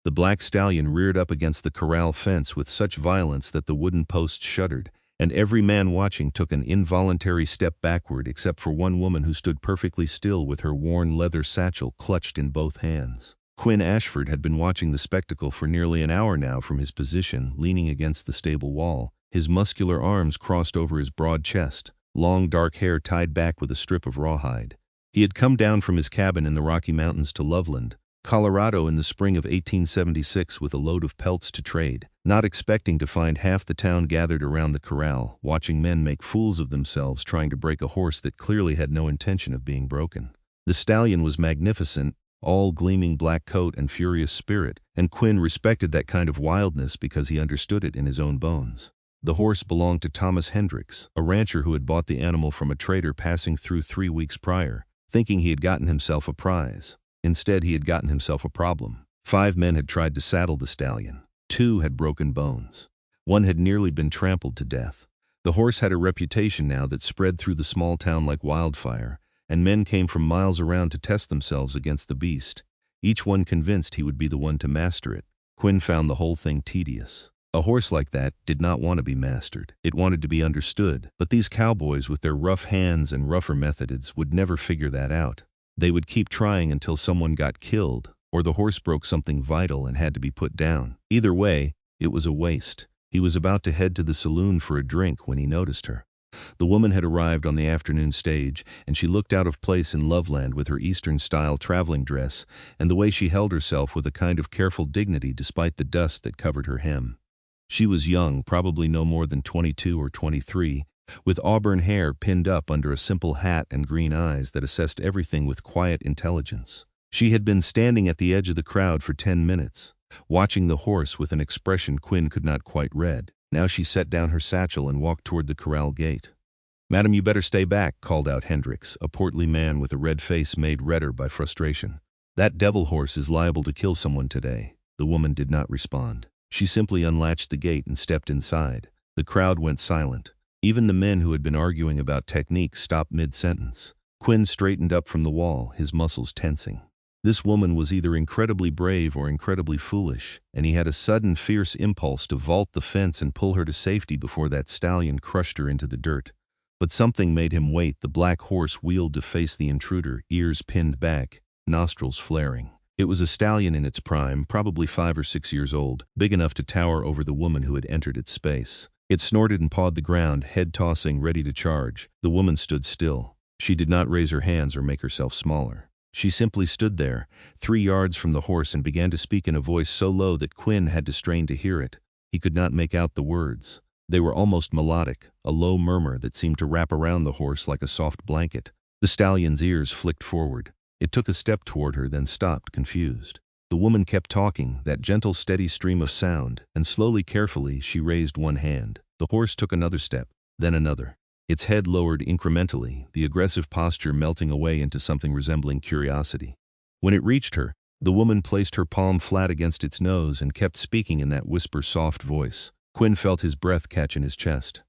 The black stallion reared up against the corral fence with such violence that the wooden posts shuddered, and every man watching took an involuntary step backward except for one woman who stood perfectly still with her worn leather satchel clutched in both hands. Quinn Ashford had been watching the spectacle for nearly an hour now from his position, leaning against the stable wall, his muscular arms crossed over his broad chest, long dark hair tied back with a strip of rawhide. He had come down from his cabin in the Rocky Mountains to Loveland, Colorado in the spring of 1876 with a load of pelts to trade, not expecting to find half the town gathered around the corral, watching men make fools of themselves trying to break a horse that clearly had no intention of being broken. The stallion was magnificent, all gleaming black coat and furious spirit, and Quinn respected that kind of wildness because he understood it in his own bones. The horse belonged to Thomas Hendricks, a rancher who had bought the animal from a trader passing through 3 weeks prior, thinking he had gotten himself a prize. Instead, he had gotten himself a problem. 5 men had tried to saddle the stallion. 2 had broken bones. 1 had nearly been trampled to death. The horse had a reputation now that spread through the small town like wildfire, and men came from miles around to test themselves against the beast, each one convinced he would be the one to master it. Quinn found the whole thing tedious. A horse like that did not want to be mastered. It wanted to be understood, but these cowboys with their rough hands and rougher methods would never figure that out. They would keep trying until someone got killed, or the horse broke something vital and had to be put down. Either way, it was a waste. He was about to head to the saloon for a drink when he noticed her. The woman had arrived on the afternoon stage, and she looked out of place in Loveland with her Eastern-style traveling dress and the way she held herself with a kind of careful dignity despite the dust that covered her hem. She was young, probably no more than 22 or 23, with auburn hair pinned up under a simple hat and green eyes that assessed everything with quiet intelligence. She had been standing at the edge of the crowd for 10 minutes, watching the horse with an expression Quinn could not quite read. Now she set down her satchel and walked toward the corral gate. "Madam, you better stay back," called out Hendricks, a portly man with a red face made redder by frustration. "That devil horse is liable to kill someone today." The woman did not respond. She simply unlatched the gate and stepped inside. The crowd went silent. Even the men who had been arguing about technique stopped mid-sentence. Quinn straightened up from the wall, his muscles tensing. This woman was either incredibly brave or incredibly foolish, and he had a sudden fierce impulse to vault the fence and pull her to safety before that stallion crushed her into the dirt. But something made him wait. The black horse wheeled to face the intruder, ears pinned back, nostrils flaring. It was a stallion in its prime, probably 5 or 6 years old, big enough to tower over the woman who had entered its space. It snorted and pawed the ground, head tossing, ready to charge. The woman stood still. She did not raise her hands or make herself smaller. She simply stood there, 3 yards from the horse, and began to speak in a voice so low that Quinn had to strain to hear it. He could not make out the words. They were almost melodic, a low murmur that seemed to wrap around the horse like a soft blanket. The stallion's ears flicked forward. It took a step toward her, then stopped, confused. The woman kept talking, that gentle, steady stream of sound, and slowly, carefully, she raised one hand. The horse took another step, then another. Its head lowered incrementally, the aggressive posture melting away into something resembling curiosity. When it reached her, the woman placed her palm flat against its nose and kept speaking in that whisper-soft voice. Quinn felt his breath catch in his chest.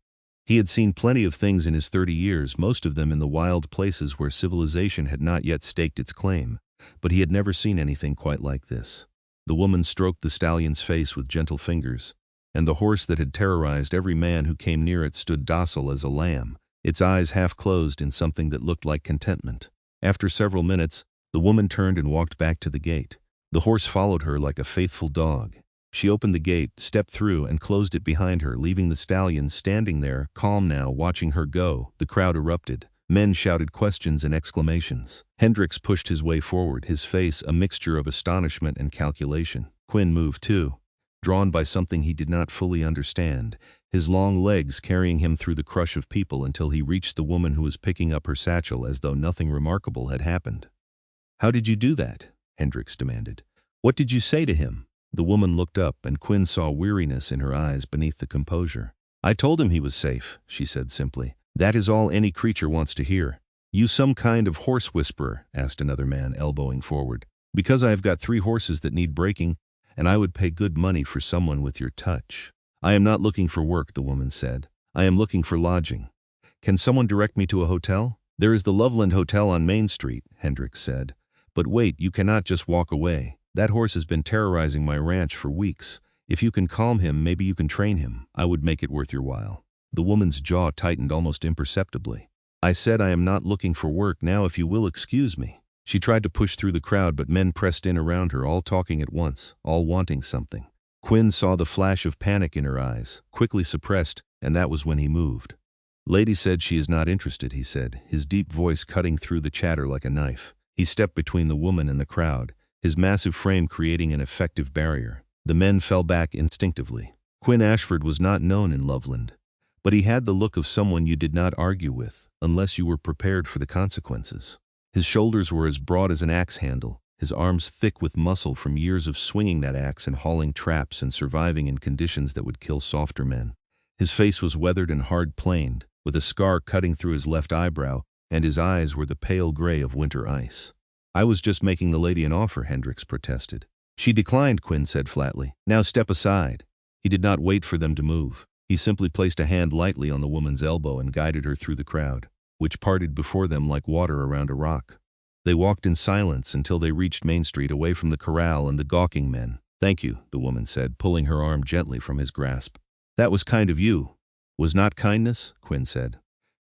He had seen plenty of things in his 30 years, most of them in the wild places where civilization had not yet staked its claim, but he had never seen anything quite like this. The woman stroked the stallion's face with gentle fingers, and the horse that had terrorized every man who came near it stood docile as a lamb, its eyes half closed in something that looked like contentment. After several minutes, the woman turned and walked back to the gate. The horse followed her like a faithful dog. She opened the gate, stepped through, and closed it behind her, leaving the stallion standing there, calm now, watching her go. The crowd erupted. Men shouted questions and exclamations. Hendricks pushed his way forward, his face a mixture of astonishment and calculation. Quinn moved too, drawn by something he did not fully understand, his long legs carrying him through the crush of people until he reached the woman who was picking up her satchel as though nothing remarkable had happened. "How did you do that?" Hendricks demanded. "What did you say to him?" The woman looked up, and Quinn saw weariness in her eyes beneath the composure. "I told him he was safe," she said simply. "That is all any creature wants to hear." "You some kind of horse whisperer?" asked another man, elbowing forward. "Because I have got 3 horses that need breaking, and I would pay good money for someone with your touch." "I am not looking for work," the woman said. "I am looking for lodging. Can someone direct me to a hotel?" "There is the Loveland Hotel on Main Street," Hendricks said. "But wait, you cannot just walk away. That horse has been terrorizing my ranch for weeks. If you can calm him, maybe you can train him. I would make it worth your while." The woman's jaw tightened almost imperceptibly. "I said I am not looking for work now, if you will excuse me." She tried to push through the crowd, but men pressed in around her, all talking at once, all wanting something. Quinn saw the flash of panic in her eyes, quickly suppressed, and that was when he moved. "Lady said she is not interested," he said, his deep voice cutting through the chatter like a knife. He stepped between the woman and the crowd, his massive frame creating an effective barrier. The men fell back instinctively. Quinn Ashford was not known in Loveland, but he had the look of someone you did not argue with, unless you were prepared for the consequences. His shoulders were as broad as an axe handle, his arms thick with muscle from years of swinging that axe and hauling traps and surviving in conditions that would kill softer men. His face was weathered and hard-planed, with a scar cutting through his left eyebrow, and his eyes were the pale gray of winter ice. "I was just making the lady an offer," Hendricks protested. "She declined," Quinn said flatly. "Now step aside." He did not wait for them to move. He simply placed a hand lightly on the woman's elbow and guided her through the crowd, which parted before them like water around a rock. They walked in silence until they reached Main Street, away from the corral and the gawking men. "Thank you," the woman said, pulling her arm gently from his grasp. "That was kind of you." "Was not kindness," Quinn said.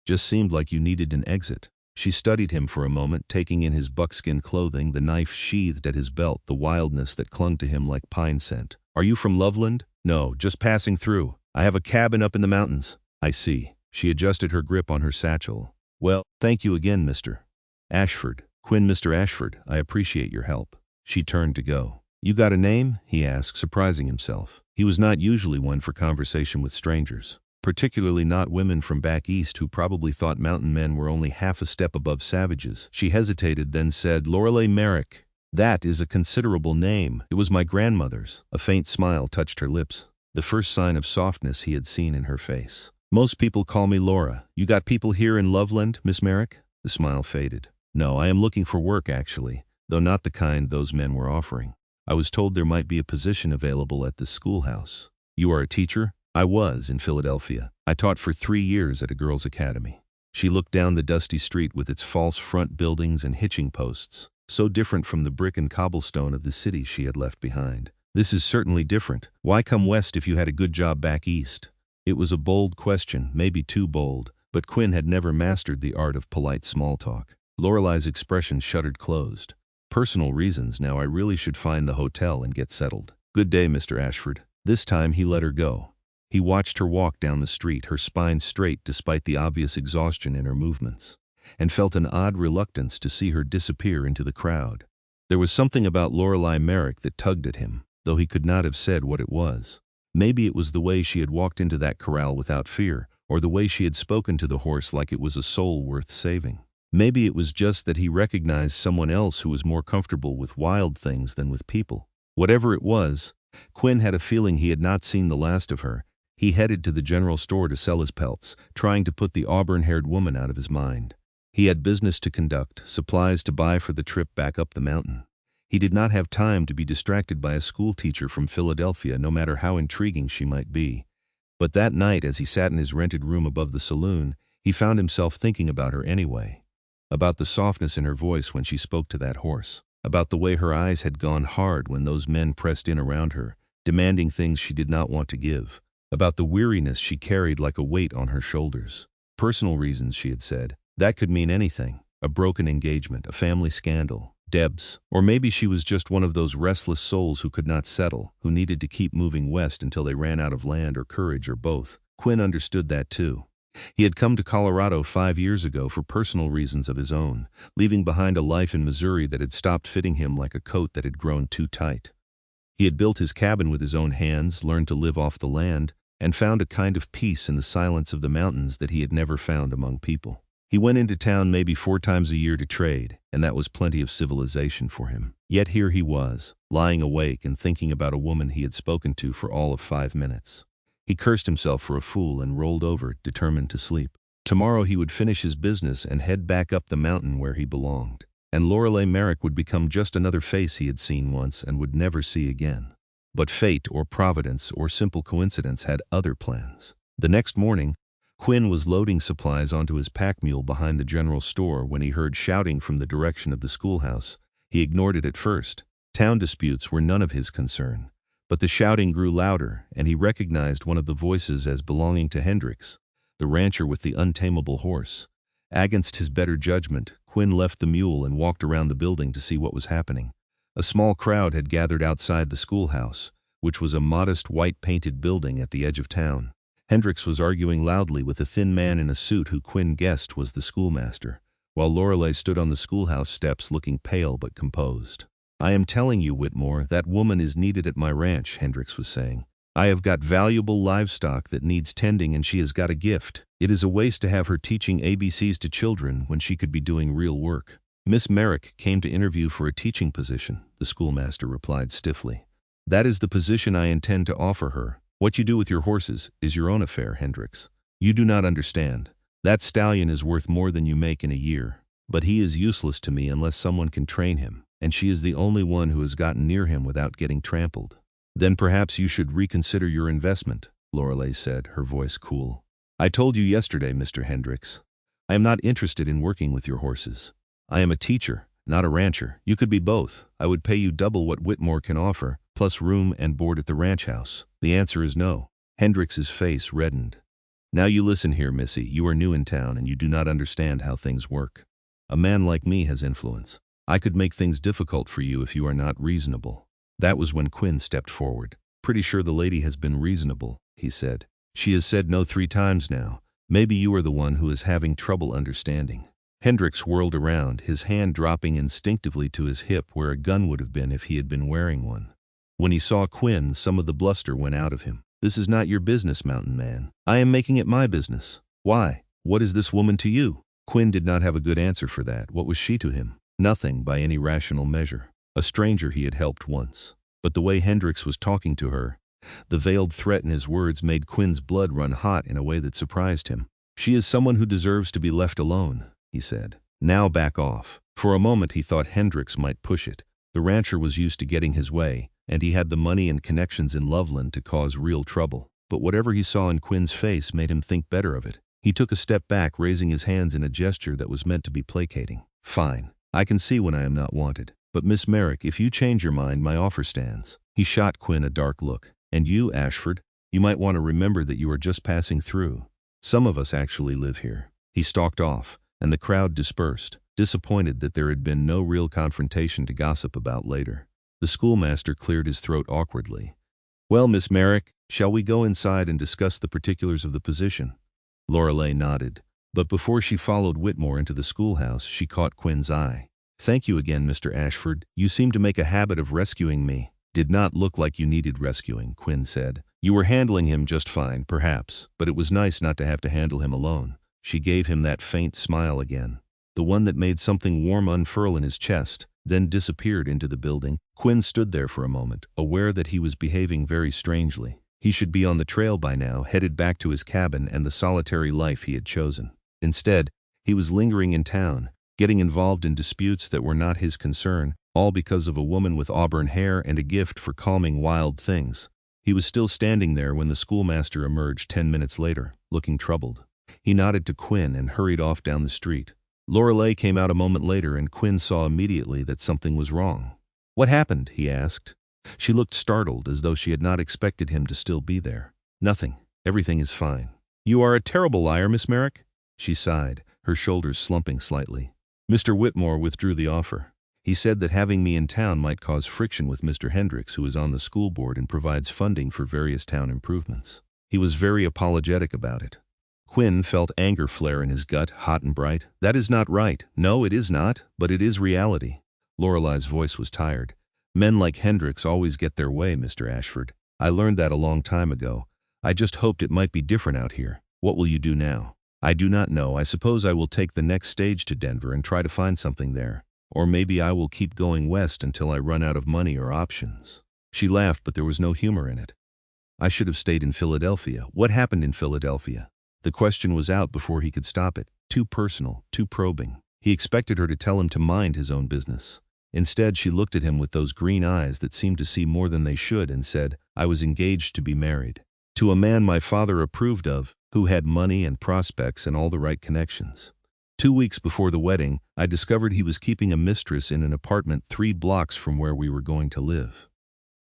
"Just seemed like you needed an exit." She studied him for a moment, taking in his buckskin clothing, the knife sheathed at his belt, the wildness that clung to him like pine scent. "Are you from Loveland?" "No, just passing through. I have a cabin up in the mountains." "I see." She adjusted her grip on her satchel. "Well, thank you again, Mr. Ashford." "Quinn, Mr. Ashford, I appreciate your help." She turned to go. "You got a name?" he asked, surprising himself. He was not usually one for conversation with strangers, particularly not women from back east who probably thought mountain men were only half a step above savages. She hesitated, then said, "Lorelei Merrick." "That is a considerable name. It was my grandmother's." A faint smile touched her lips, the first sign of softness he had seen in her face. "Most people call me Laura. You got people here in Loveland, Miss Merrick?" The smile faded. "No, I am looking for work, actually, though not the kind those men were offering. I was told there might be a position available at the schoolhouse." "You are a teacher?" "I was, in Philadelphia. I taught for 3 years at a girls' academy." She looked down the dusty street with its false front buildings and hitching posts, so different from the brick and cobblestone of the city she had left behind. "This is certainly different. Why come west if you had a good job back east?" It was a bold question, maybe too bold, but Quinn had never mastered the art of polite small talk. Lorelei's expression shuttered closed. "Personal reasons. Now I really should find the hotel and get settled." "Good day, Mr. Ashford." This time he let her go. He watched her walk down the street, her spine straight despite the obvious exhaustion in her movements, and felt an odd reluctance to see her disappear into the crowd. There was something about Lorelei Merrick that tugged at him, though he could not have said what it was. Maybe it was the way she had walked into that corral without fear, or the way she had spoken to the horse like it was a soul worth saving. Maybe it was just that he recognized someone else who was more comfortable with wild things than with people. Whatever it was, Quinn had a feeling he had not seen the last of her. He headed to the general store to sell his pelts, trying to put the auburn-haired woman out of his mind. He had business to conduct, supplies to buy for the trip back up the mountain. He did not have time to be distracted by a schoolteacher from Philadelphia, no matter how intriguing she might be. But that night, as he sat in his rented room above the saloon, he found himself thinking about her anyway. About the softness in her voice when she spoke to that horse. About the way her eyes had gone hard when those men pressed in around her, demanding things she did not want to give. About the weariness she carried like a weight on her shoulders. Personal reasons, she had said. That could mean anything. A broken engagement, a family scandal, Debs. Or maybe she was just one of those restless souls who could not settle, who needed to keep moving west until they ran out of land or courage or both. Quinn understood that too. He had come to Colorado 5 years ago for personal reasons of his own, leaving behind a life in Missouri that had stopped fitting him like a coat that had grown too tight. He had built his cabin with his own hands, learned to live off the land, and found a kind of peace in the silence of the mountains that he had never found among people. He went into town maybe 4 times a year to trade, and that was plenty of civilization for him. Yet here he was, lying awake and thinking about a woman he had spoken to for all of 5 minutes. He cursed himself for a fool and rolled over, determined to sleep. Tomorrow he would finish his business and head back up the mountain where he belonged. And Lorelei Merrick would become just another face he had seen once and would never see again. But fate or providence or simple coincidence had other plans. The next morning, Quinn was loading supplies onto his pack mule behind the general store when he heard shouting from the direction of the schoolhouse. He ignored it at first, Town disputes were none of his concern. But the shouting grew louder, and he recognized one of the voices as belonging to Hendricks, the rancher with the untamable horse. Against his better judgment, Quinn left the mule and walked around the building to see what was happening. A small crowd had gathered outside the schoolhouse, which was a modest white-painted building at the edge of town. Hendricks was arguing loudly with a thin man in a suit who Quinn guessed was the schoolmaster, while Lorelei stood on the schoolhouse steps looking pale but composed. "I am telling you, Whitmore, that woman is needed at my ranch," Hendricks was saying. "I have got valuable livestock that needs tending, and she has got a gift. It is a waste to have her teaching ABCs to children when she could be doing real work." "Miss Merrick came to interview for a teaching position," the schoolmaster replied stiffly. "That is the position I intend to offer her. What you do with your horses is your own affair, Hendricks. You do not understand. That stallion is worth more than you make in a year. But he is useless to me unless someone can train him, and she is the only one who has gotten near him without getting trampled." "Then perhaps you should reconsider your investment," Lorelei said, her voice cool. "I told you yesterday, Mr. Hendricks. I am not interested in working with your horses. I am a teacher, not a rancher. You could be both. I would pay you double what Whitmore can offer, plus room and board at the ranch house." "The answer is no." Hendricks's face reddened. "Now you listen here, Missy. You are new in town and you do not understand how things work. A man like me has influence. I could make things difficult for you if you are not reasonable." That was when Quinn stepped forward. "Pretty sure the lady has been reasonable," he said. "She has said no 3 times now. Maybe you are the one who is having trouble understanding." Hendricks whirled around, his hand dropping instinctively to his hip where a gun would have been if he had been wearing one. When he saw Quinn, some of the bluster went out of him. "This is not your business, Mountain Man. I am making it my business." "Why? What is this woman to you?" Quinn did not have a good answer for that. What was she to him? Nothing by any rational measure. A stranger he had helped once. But the way Hendricks was talking to her, the veiled threat in his words made Quinn's blood run hot in a way that surprised him. "She is someone who deserves to be left alone," he said. "Now back off." For a moment he thought Hendricks might push it. The rancher was used to getting his way, and he had the money and connections in Loveland to cause real trouble. But whatever he saw in Quinn's face made him think better of it. He took a step back, raising his hands in a gesture that was meant to be placating. "Fine. I can see when I am not wanted. But Miss Merrick, if you change your mind, my offer stands." He shot Quinn a dark look. "And you, Ashford, you might want to remember that you are just passing through. Some of us actually live here." He stalked off, and the crowd dispersed, disappointed that there had been no real confrontation to gossip about later. The schoolmaster cleared his throat awkwardly. "Well, Miss Merrick, shall we go inside and discuss the particulars of the position?" Lorelei nodded, but before she followed Whitmore into the schoolhouse, she caught Quinn's eye. "Thank you again, Mr. Ashford. You seem to make a habit of rescuing me." "Did not look like you needed rescuing," Quinn said. "You were handling him just fine, perhaps, but it was nice not to have to handle him alone." She gave him that faint smile again, the one that made something warm unfurl in his chest, then disappeared into the building. Quinn stood there for a moment, aware that he was behaving very strangely. He should be on the trail by now, headed back to his cabin and the solitary life he had chosen. Instead, he was lingering in town, getting involved in disputes that were not his concern, all because of a woman with auburn hair and a gift for calming wild things. He was still standing there when the schoolmaster emerged 10 minutes later, looking troubled. He nodded to Quinn and hurried off down the street. Lorelei came out a moment later, and Quinn saw immediately that something was wrong. "What happened?" he asked. She looked startled, as though she had not expected him to still be there. "Nothing. Everything is fine." "You are a terrible liar, Miss Merrick." She sighed, her shoulders slumping slightly. "Mr. Whitmore withdrew the offer. He said that having me in town might cause friction with Mr. Hendricks, who is on the school board and provides funding for various town improvements. He was very apologetic about it." Quinn felt anger flare in his gut, hot and bright. "That is not right. No, it is not, but it is reality." Lorelei's voice was tired. "Men like Hendricks always get their way, Mr. Ashford. I learned that a long time ago. I just hoped it might be different out here. What will you do now?" "I do not know. I suppose I will take the next stage to Denver and try to find something there. Or maybe I will keep going west until I run out of money or options." She laughed, but there was no humor in it. "I should have stayed in Philadelphia." "What happened in Philadelphia?" The question was out before he could stop it. Too personal, too probing. He expected her to tell him to mind his own business. Instead, she looked at him with those green eyes that seemed to see more than they should and said, "I was engaged to be married. To a man my father approved of, who had money and prospects and all the right connections. 2 weeks before the wedding, I discovered he was keeping a mistress in an apartment 3 blocks from where we were going to live.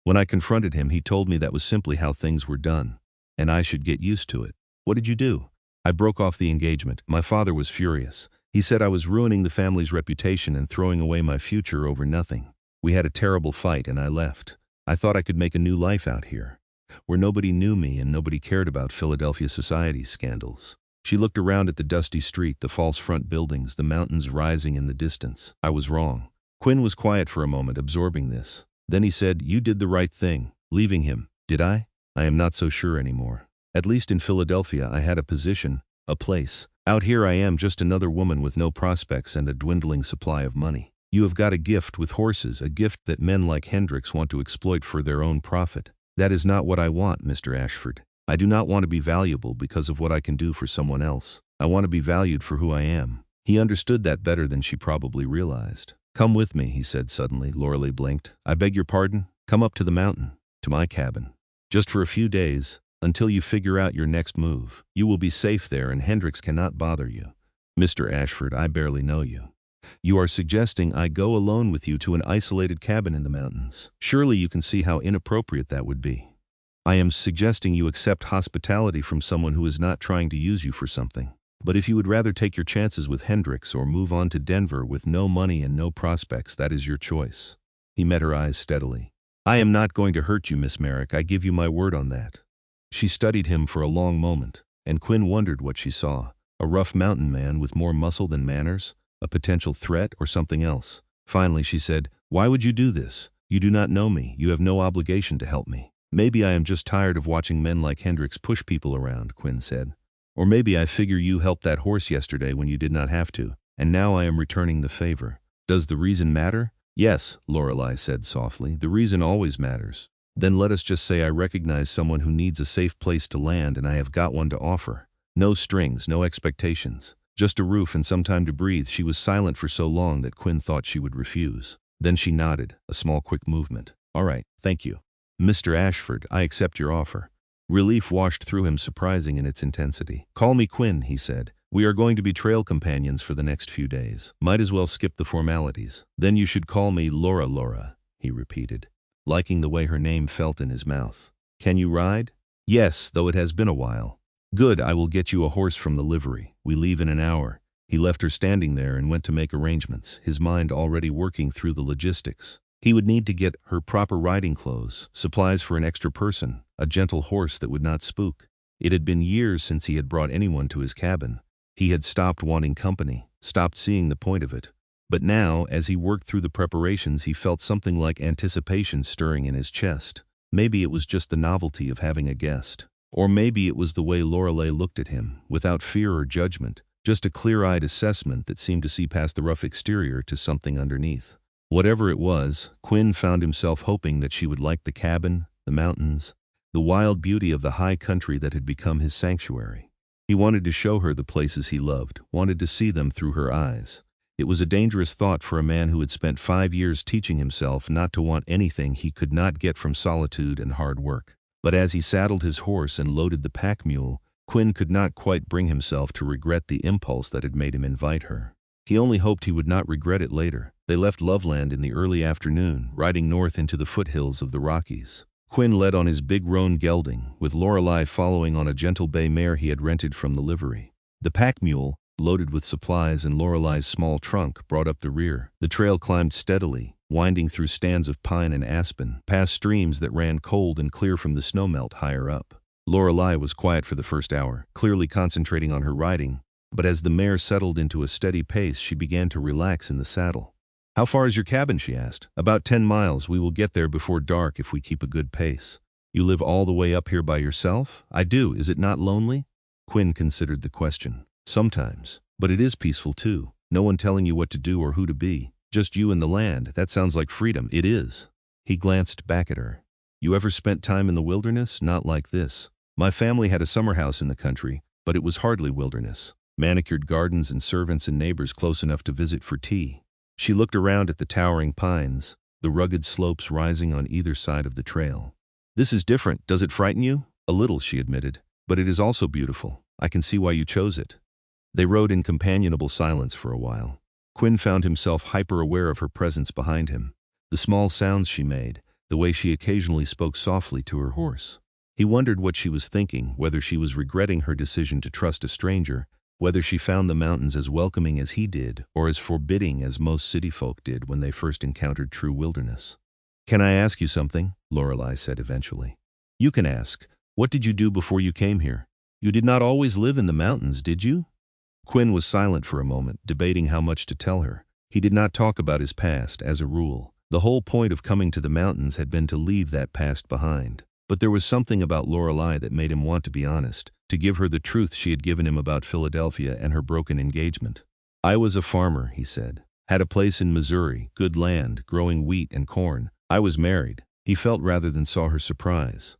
When I confronted him, he told me that was simply how things were done, and I should get used to it. What did you do? I broke off the engagement. My father was furious. He said I was ruining the family's reputation and throwing away my future over nothing. We had a terrible fight and I left. I thought I could make a new life out here, where nobody knew me and nobody cared about Philadelphia society's scandals. She looked around at the dusty street, the false front buildings, the mountains rising in the distance. I was wrong. Quinn was quiet for a moment, absorbing this. Then he said, "You did the right thing, leaving him." Did I? I am not so sure anymore. At least in Philadelphia I had a position, a place. Out here I am just another woman with no prospects and a dwindling supply of money. You have got a gift with horses, a gift that men like Hendricks want to exploit for their own profit. That is not what I want, Mr. Ashford. I do not want to be valuable because of what I can do for someone else. I want to be valued for who I am. He understood that better than she probably realized. "Come with me," he said suddenly. Lorelei blinked. "I beg your pardon? Come up to the mountain, to my cabin. Just for a few days, until you figure out your next move. You will be safe there and Hendricks cannot bother you." "Mr. Ashford, I barely know you. You are suggesting I go alone with you to an isolated cabin in the mountains. Surely you can see how inappropriate that would be. I am suggesting you accept hospitality from someone who is not trying to use you for something. But if you would rather take your chances with Hendricks or move on to Denver with no money and no prospects, that is your choice." He met her eyes steadily. "I am not going to hurt you, Miss Merrick. I give you my word on that." She studied him for a long moment, and Quinn wondered what she saw. A rough mountain man with more muscle than manners? A potential threat or something else? Finally she said, "Why would you do this? You do not know me. You have no obligation to help me." "Maybe I am just tired of watching men like Hendricks push people around," Quinn said. "Or maybe I figure you helped that horse yesterday when you did not have to, and now I am returning the favor. Does the reason matter?" "Yes," Lorelei said softly, "the reason always matters." "Then let us just say I recognize someone who needs a safe place to land and I have got one to offer. No strings, no expectations. Just a roof and some time to breathe." She was silent for so long that Quinn thought she would refuse. Then she nodded, a small quick movement. "All right, thank you. Mr. Ashford, I accept your offer." Relief washed through him, surprising in its intensity. "Call me Quinn," he said. "We are going to be trail companions for the next few days. Might as well skip the formalities." "Then you should call me Laura," he repeated, liking the way her name felt in his mouth. "Can you ride?" "Yes, though it has been a while." "Good, I will get you a horse from the livery. We leave in an hour." He left her standing there and went to make arrangements, his mind already working through the logistics. He would need to get her proper riding clothes, supplies for an extra person, a gentle horse that would not spook. It had been years since he had brought anyone to his cabin. He had stopped wanting company, stopped seeing the point of it. But now, as he worked through the preparations, he felt something like anticipation stirring in his chest. Maybe it was just the novelty of having a guest. Or maybe it was the way Lorelei looked at him, without fear or judgment, just a clear-eyed assessment that seemed to see past the rough exterior to something underneath. Whatever it was, Quinn found himself hoping that she would like the cabin, the mountains, the wild beauty of the high country that had become his sanctuary. He wanted to show her the places he loved, wanted to see them through her eyes. It was a dangerous thought for a man who had spent 5 years teaching himself not to want anything he could not get from solitude and hard work. But as he saddled his horse and loaded the pack mule, Quinn could not quite bring himself to regret the impulse that had made him invite her. He only hoped he would not regret it later. They left Loveland in the early afternoon, riding north into the foothills of the Rockies. Quinn led on his big roan gelding, with Lorelei following on a gentle bay mare he had rented from the livery. The pack mule, loaded with supplies and Lorelei's small trunk, brought up the rear. The trail climbed steadily, winding through stands of pine and aspen, past streams that ran cold and clear from the snowmelt higher up. Lorelei was quiet for the first hour, clearly concentrating on her riding, but as the mare settled into a steady pace, she began to relax in the saddle. "How far is your cabin?" she asked. "About 10 miles. We will get there before dark if we keep a good pace." "You live all the way up here by yourself?" "I do. Is it not lonely?" Quinn considered the question. "Sometimes. But it is peaceful too. No one telling you what to do or who to be. Just you and the land. That sounds like freedom." "It is." He glanced back at her. "You ever spent time in the wilderness? Not like this. My family had a summer house in the country, but it was hardly wilderness. Manicured gardens and servants and neighbors close enough to visit for tea." She looked around at the towering pines, the rugged slopes rising on either side of the trail. "This is different. Does it frighten you?" "A little," she admitted. "But it is also beautiful. I can see why you chose it." They rode in companionable silence for a while. Quinn found himself hyper-aware of her presence behind him, the small sounds she made, the way she occasionally spoke softly to her horse. He wondered what she was thinking, whether she was regretting her decision to trust a stranger, whether she found the mountains as welcoming as he did, or as forbidding as most city folk did when they first encountered true wilderness. "Can I ask you something?" Lorelei said eventually. "You can ask. What did you do before you came here? You did not always live in the mountains, did you?" Quinn was silent for a moment, debating how much to tell her. He did not talk about his past, as a rule. The whole point of coming to the mountains had been to leave that past behind. But there was something about Lorelei that made him want to be honest, to give her the truth she had given him about Philadelphia and her broken engagement. "I was a farmer," he said. "Had a place in Missouri, good land, growing wheat and corn. I was married." He felt rather than saw her surprise.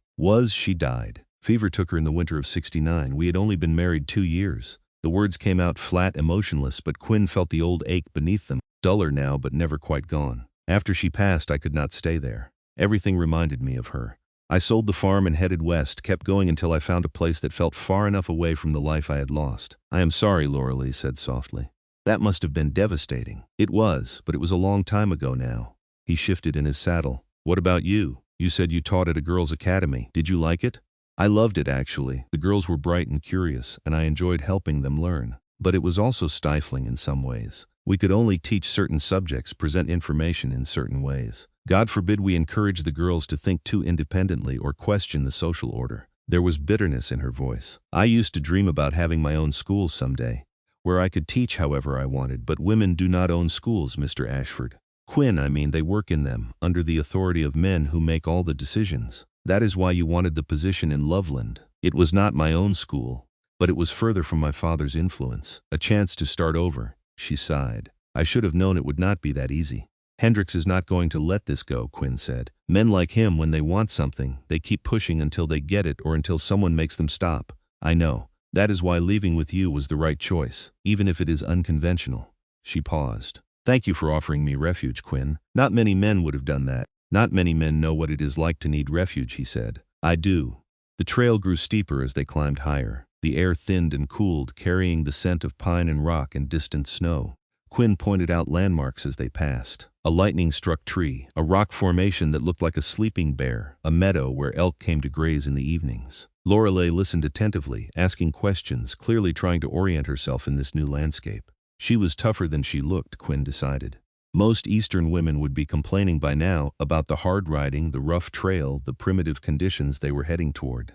She died. Fever took her in the winter of '69. We had only been married 2 years. The words came out flat, emotionless, but Quinn felt the old ache beneath them, duller now but never quite gone. "After she passed, I could not stay there. Everything reminded me of her. I sold the farm and headed west, kept going until I found a place that felt far enough away from the life I had lost." "I am sorry," Lorelei said softly. "That must have been devastating." "It was, but it was a long time ago now." He shifted in his saddle. "What about you? You said you taught at a girls' academy. Did you like it?" "I loved it, actually. The girls were bright and curious, and I enjoyed helping them learn. But it was also stifling in some ways. We could only teach certain subjects, present information in certain ways. God forbid we encourage the girls to think too independently or question the social order." There was bitterness in her voice. "I used to dream about having my own school someday, where I could teach however I wanted, but women do not own schools, Mr. Ashford. Quinn, I mean, they work in them, under the authority of men who make all the decisions. That is why you wanted the position in Loveland. It was not my own school, but it was further from my father's influence. A chance to start over." She sighed. "I should have known it would not be that easy." "Hendricks is not going to let this go," Quinn said. "Men like him, when they want something, they keep pushing until they get it or until someone makes them stop." "I know. That is why leaving with you was the right choice, even if it is unconventional." She paused. "Thank you for offering me refuge, Quinn. Not many men would have done that." "Not many men know what it is like to need refuge," he said. "I do." The trail grew steeper as they climbed higher. The air thinned and cooled, carrying the scent of pine and rock and distant snow. Quinn pointed out landmarks as they passed. A lightning-struck tree, a rock formation that looked like a sleeping bear, a meadow where elk came to graze in the evenings. Lorelei listened attentively, asking questions, clearly trying to orient herself in this new landscape. She was tougher than she looked, Quinn decided. Most Eastern women would be complaining by now about the hard riding, the rough trail, the primitive conditions they were heading toward.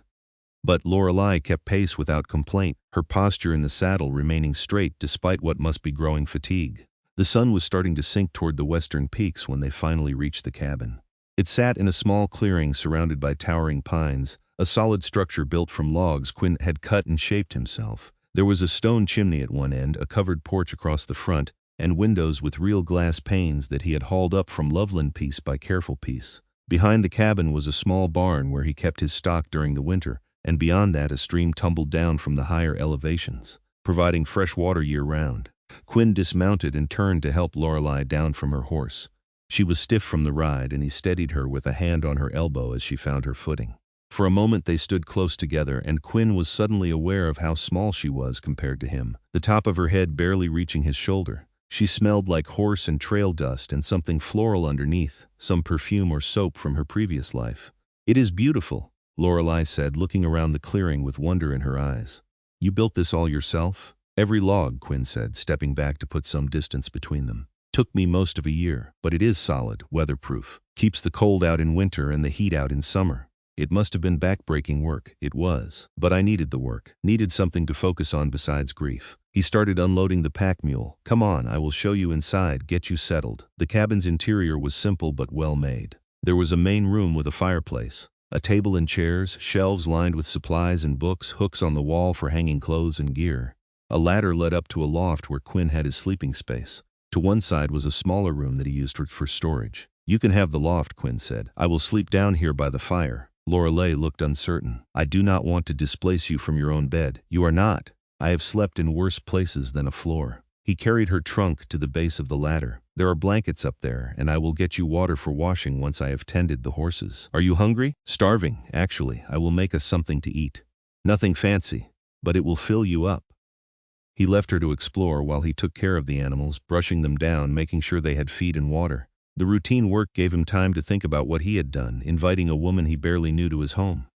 But Lorelei kept pace without complaint, her posture in the saddle remaining straight despite what must be growing fatigue. The sun was starting to sink toward the western peaks when they finally reached the cabin. It sat in a small clearing surrounded by towering pines, a solid structure built from logs Quinn had cut and shaped himself. There was a stone chimney at one end, a covered porch across the front, and windows with real glass panes that he had hauled up from Loveland piece by careful piece. Behind the cabin was a small barn where he kept his stock during the winter, and beyond that a stream tumbled down from the higher elevations, providing fresh water year-round. Quinn dismounted and turned to help Lorelei down from her horse. She was stiff from the ride, and he steadied her with a hand on her elbow as she found her footing. For a moment they stood close together, and Quinn was suddenly aware of how small she was compared to him, the top of her head barely reaching his shoulder. She smelled like horse and trail dust and something floral underneath, some perfume or soap from her previous life. "It is beautiful," Lorelei said, looking around the clearing with wonder in her eyes. "You built this all yourself?" "Every log," Quinn said, stepping back to put some distance between them. "Took me most of a year, but it is solid, weatherproof. Keeps the cold out in winter and the heat out in summer. It must have been back-breaking work." It was. But I needed the work. Needed something to focus on besides grief. He started unloading the pack mule. "Come on, I will show you inside, get you settled." The cabin's interior was simple but well made. There was a main room with a fireplace, a table and chairs, shelves lined with supplies and books, hooks on the wall for hanging clothes and gear. A ladder led up to a loft where Quinn had his sleeping space. To one side was a smaller room that he used for storage. "You can have the loft," Quinn said. "I will sleep down here by the fire." Lorelei looked uncertain. "I do not want to displace you from your own bed." "You are not. I have slept in worse places than a floor." He carried her trunk to the base of the ladder. "There are blankets up there, and I will get you water for washing once I have tended the horses." "Are you hungry?" "Starving, actually. I will make us something to eat. Nothing fancy, but it will fill you up." He left her to explore while he took care of the animals, brushing them down, making sure they had feed and water. The routine work gave him time to think about what he had done, inviting a woman he barely knew to his home.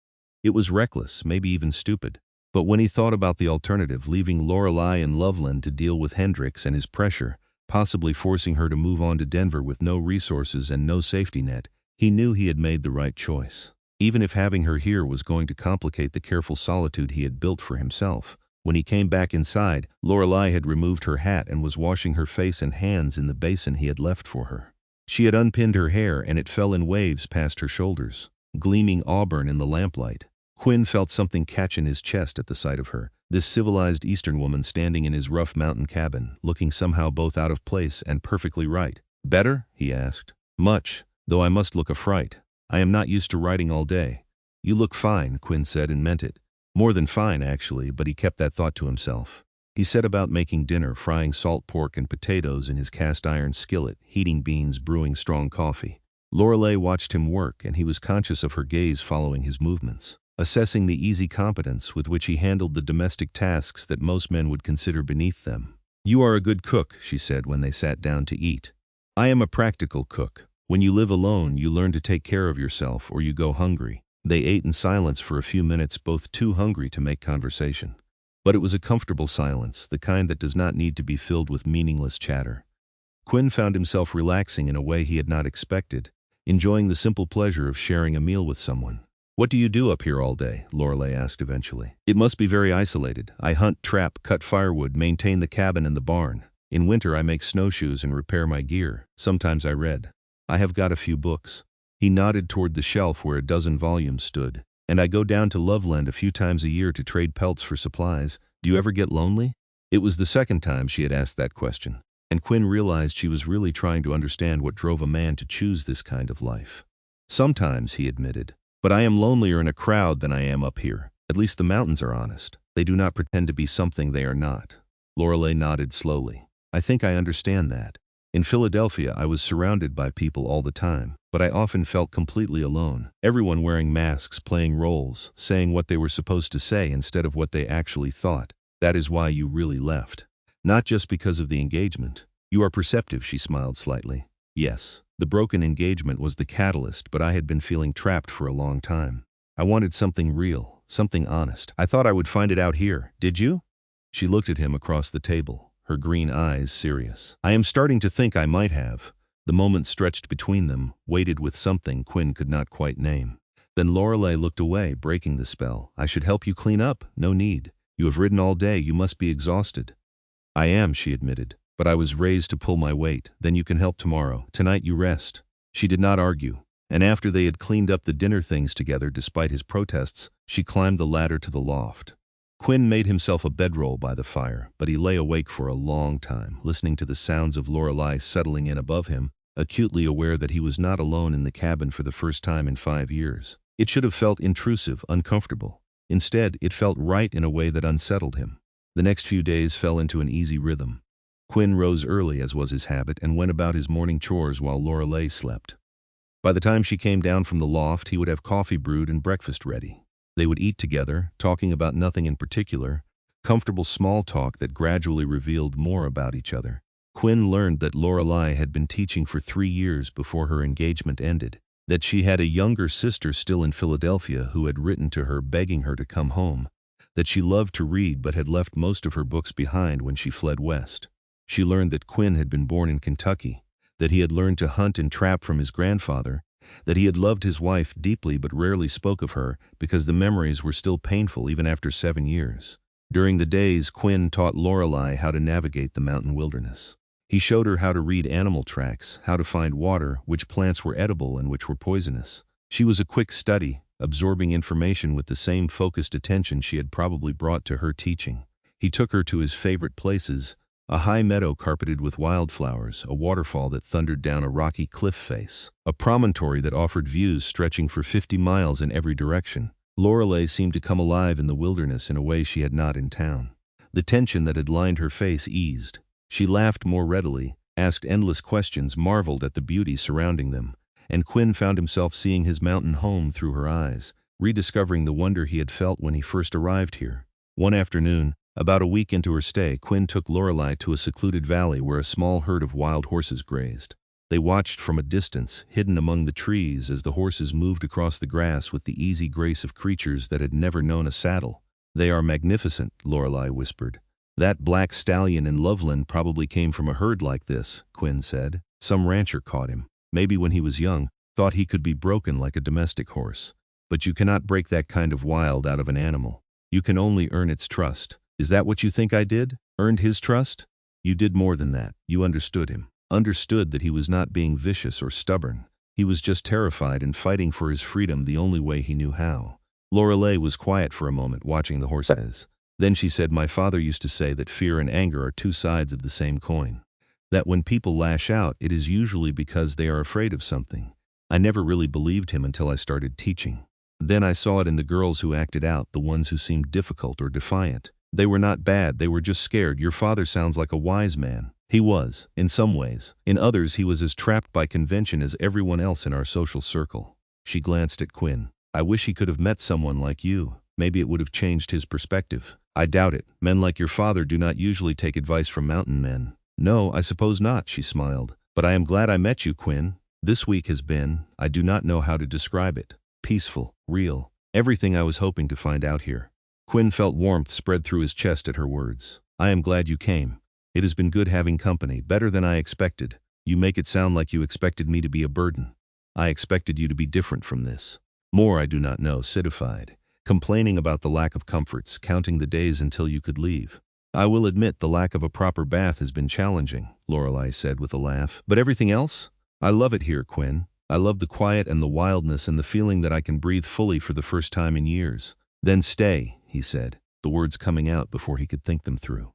It was reckless, maybe even stupid. But when he thought about the alternative, leaving Lorelei in Loveland to deal with Hendricks and his pressure, possibly forcing her to move on to Denver with no resources and no safety net, he knew he had made the right choice. Even if having her here was going to complicate the careful solitude he had built for himself. When he came back inside, Lorelei had removed her hat and was washing her face and hands in the basin he had left for her. She had unpinned her hair and it fell in waves past her shoulders, gleaming auburn in the lamplight. Quinn felt something catch in his chest at the sight of her, this civilized Eastern woman standing in his rough mountain cabin, looking somehow both out of place and perfectly right. "Better?" he asked. "Much, though I must look a fright. I am not used to riding all day." "You look fine," Quinn said and meant it. More than fine, actually, but he kept that thought to himself. He set about making dinner, frying salt pork and potatoes in his cast-iron skillet, heating beans, brewing strong coffee. Lorelei watched him work, and he was conscious of her gaze following his movements, assessing the easy competence with which he handled the domestic tasks that most men would consider beneath them. "You are a good cook," she said when they sat down to eat. "I am a practical cook. When you live alone, you learn to take care of yourself or you go hungry." They ate in silence for a few minutes, both too hungry to make conversation. But it was a comfortable silence, the kind that does not need to be filled with meaningless chatter. Quinn found himself relaxing in a way he had not expected, enjoying the simple pleasure of sharing a meal with someone. "What do you do up here all day?" Lorelei asked eventually. "It must be very isolated. I hunt, trap, cut firewood, maintain the cabin and the barn. In winter I make snowshoes and repair my gear. Sometimes I read. I have got a few books." He nodded toward the shelf where a dozen volumes stood. "And I go down to Loveland a few times a year to trade pelts for supplies. Do you ever get lonely?" It was the second time she had asked that question, and Quinn realized she was really trying to understand what drove a man to choose this kind of life. "Sometimes," he admitted, "but I am lonelier in a crowd than I am up here. At least the mountains are honest. They do not pretend to be something they are not." Lorelei nodded slowly. "I think I understand that. In Philadelphia, I was surrounded by people all the time, but I often felt completely alone. Everyone wearing masks, playing roles, saying what they were supposed to say instead of what they actually thought. That is why you really left. Not just because of the engagement." "You are perceptive," she smiled slightly. "Yes, the broken engagement was the catalyst, but I had been feeling trapped for a long time. I wanted something real, something honest. I thought I would find it out here. Did you?" She looked at him across the table, her green eyes serious. "I am starting to think I might have." The moment stretched between them, weighted with something Quinn could not quite name. Then Lorelei looked away, breaking the spell. "I should help you clean up. No need. You have ridden all day. You must be exhausted." "I am," she admitted, "but I was raised to pull my weight. Then you can help tomorrow. Tonight you rest." She did not argue, and after they had cleaned up the dinner things together despite his protests, she climbed the ladder to the loft. Quinn made himself a bedroll by the fire, but he lay awake for a long time, listening to the sounds of Lorelei settling in above him, acutely aware that he was not alone in the cabin for the first time in 5 years. It should have felt intrusive, uncomfortable. Instead, it felt right in a way that unsettled him. The next few days fell into an easy rhythm. Quinn rose early, as was his habit, and went about his morning chores while Lorelei slept. By the time she came down from the loft, he would have coffee brewed and breakfast ready. They would eat together, talking about nothing in particular, comfortable small talk that gradually revealed more about each other. Quinn learned that Lorelei had been teaching for 3 years before her engagement ended, that she had a younger sister still in Philadelphia who had written to her begging her to come home, that she loved to read but had left most of her books behind when she fled west. She learned that Quinn had been born in Kentucky, that he had learned to hunt and trap from his grandfather, that he had loved his wife deeply but rarely spoke of her because the memories were still painful even after 7 years. During the days, Quinn taught Lorelei how to navigate the mountain wilderness. He showed her how to read animal tracks, how to find water, which plants were edible and which were poisonous. She was a quick study, absorbing information with the same focused attention she had probably brought to her teaching. He took her to his favorite places, a high meadow carpeted with wildflowers, a waterfall that thundered down a rocky cliff face, a promontory that offered views stretching for 50 miles in every direction. Lorelei seemed to come alive in the wilderness in a way she had not in town. The tension that had lined her face eased. She laughed more readily, asked endless questions, marveled at the beauty surrounding them, and Quinn found himself seeing his mountain home through her eyes, rediscovering the wonder he had felt when he first arrived here. One afternoon, About a week into her stay, Quinn took Lorelei to a secluded valley where a small herd of wild horses grazed. They watched from a distance, hidden among the trees, as the horses moved across the grass with the easy grace of creatures that had never known a saddle. "They are magnificent," Lorelei whispered. "That black stallion in Loveland probably came from a herd like this," Quinn said. "Some rancher caught him, maybe when he was young, thought he could be broken like a domestic horse. But you cannot break that kind of wild out of an animal. You can only earn its trust." "Is that what you think I did? Earned his trust?" "You did more than that. You understood him. Understood that he was not being vicious or stubborn. He was just terrified and fighting for his freedom the only way he knew how." Lorelei was quiet for a moment, watching the horses. Then she said, "My father used to say that fear and anger are two sides of the same coin. That when people lash out, it is usually because they are afraid of something. I never really believed him until I started teaching. Then I saw it in the girls who acted out, the ones who seemed difficult or defiant. They were not bad, they were just scared. Your father sounds like a wise man." He was, in some ways. In others, he was as trapped by convention as everyone else in our social circle. She glanced at Quinn. "I wish he could have met someone like you. Maybe it would have changed his perspective." "I doubt it. Men like your father do not usually take advice from mountain men." "No, I suppose not," she smiled. "But I am glad I met you, Quinn. This week has been, I do not know how to describe it, peaceful, real. Everything I was hoping to find out here." Quinn felt warmth spread through his chest at her words. "I am glad you came. It has been good having company, better than I expected. You make it sound like you expected me to be a burden. I expected you to be different from this." "More I do not know," citified. "Complaining about the lack of comforts, counting the days until you could leave." "I will admit the lack of a proper bath has been challenging," Lorelei said with a laugh. "But everything else? I love it here, Quinn. I love the quiet and the wildness and the feeling that I can breathe fully for the first time in years." "Then stay," he said, the words coming out before he could think them through.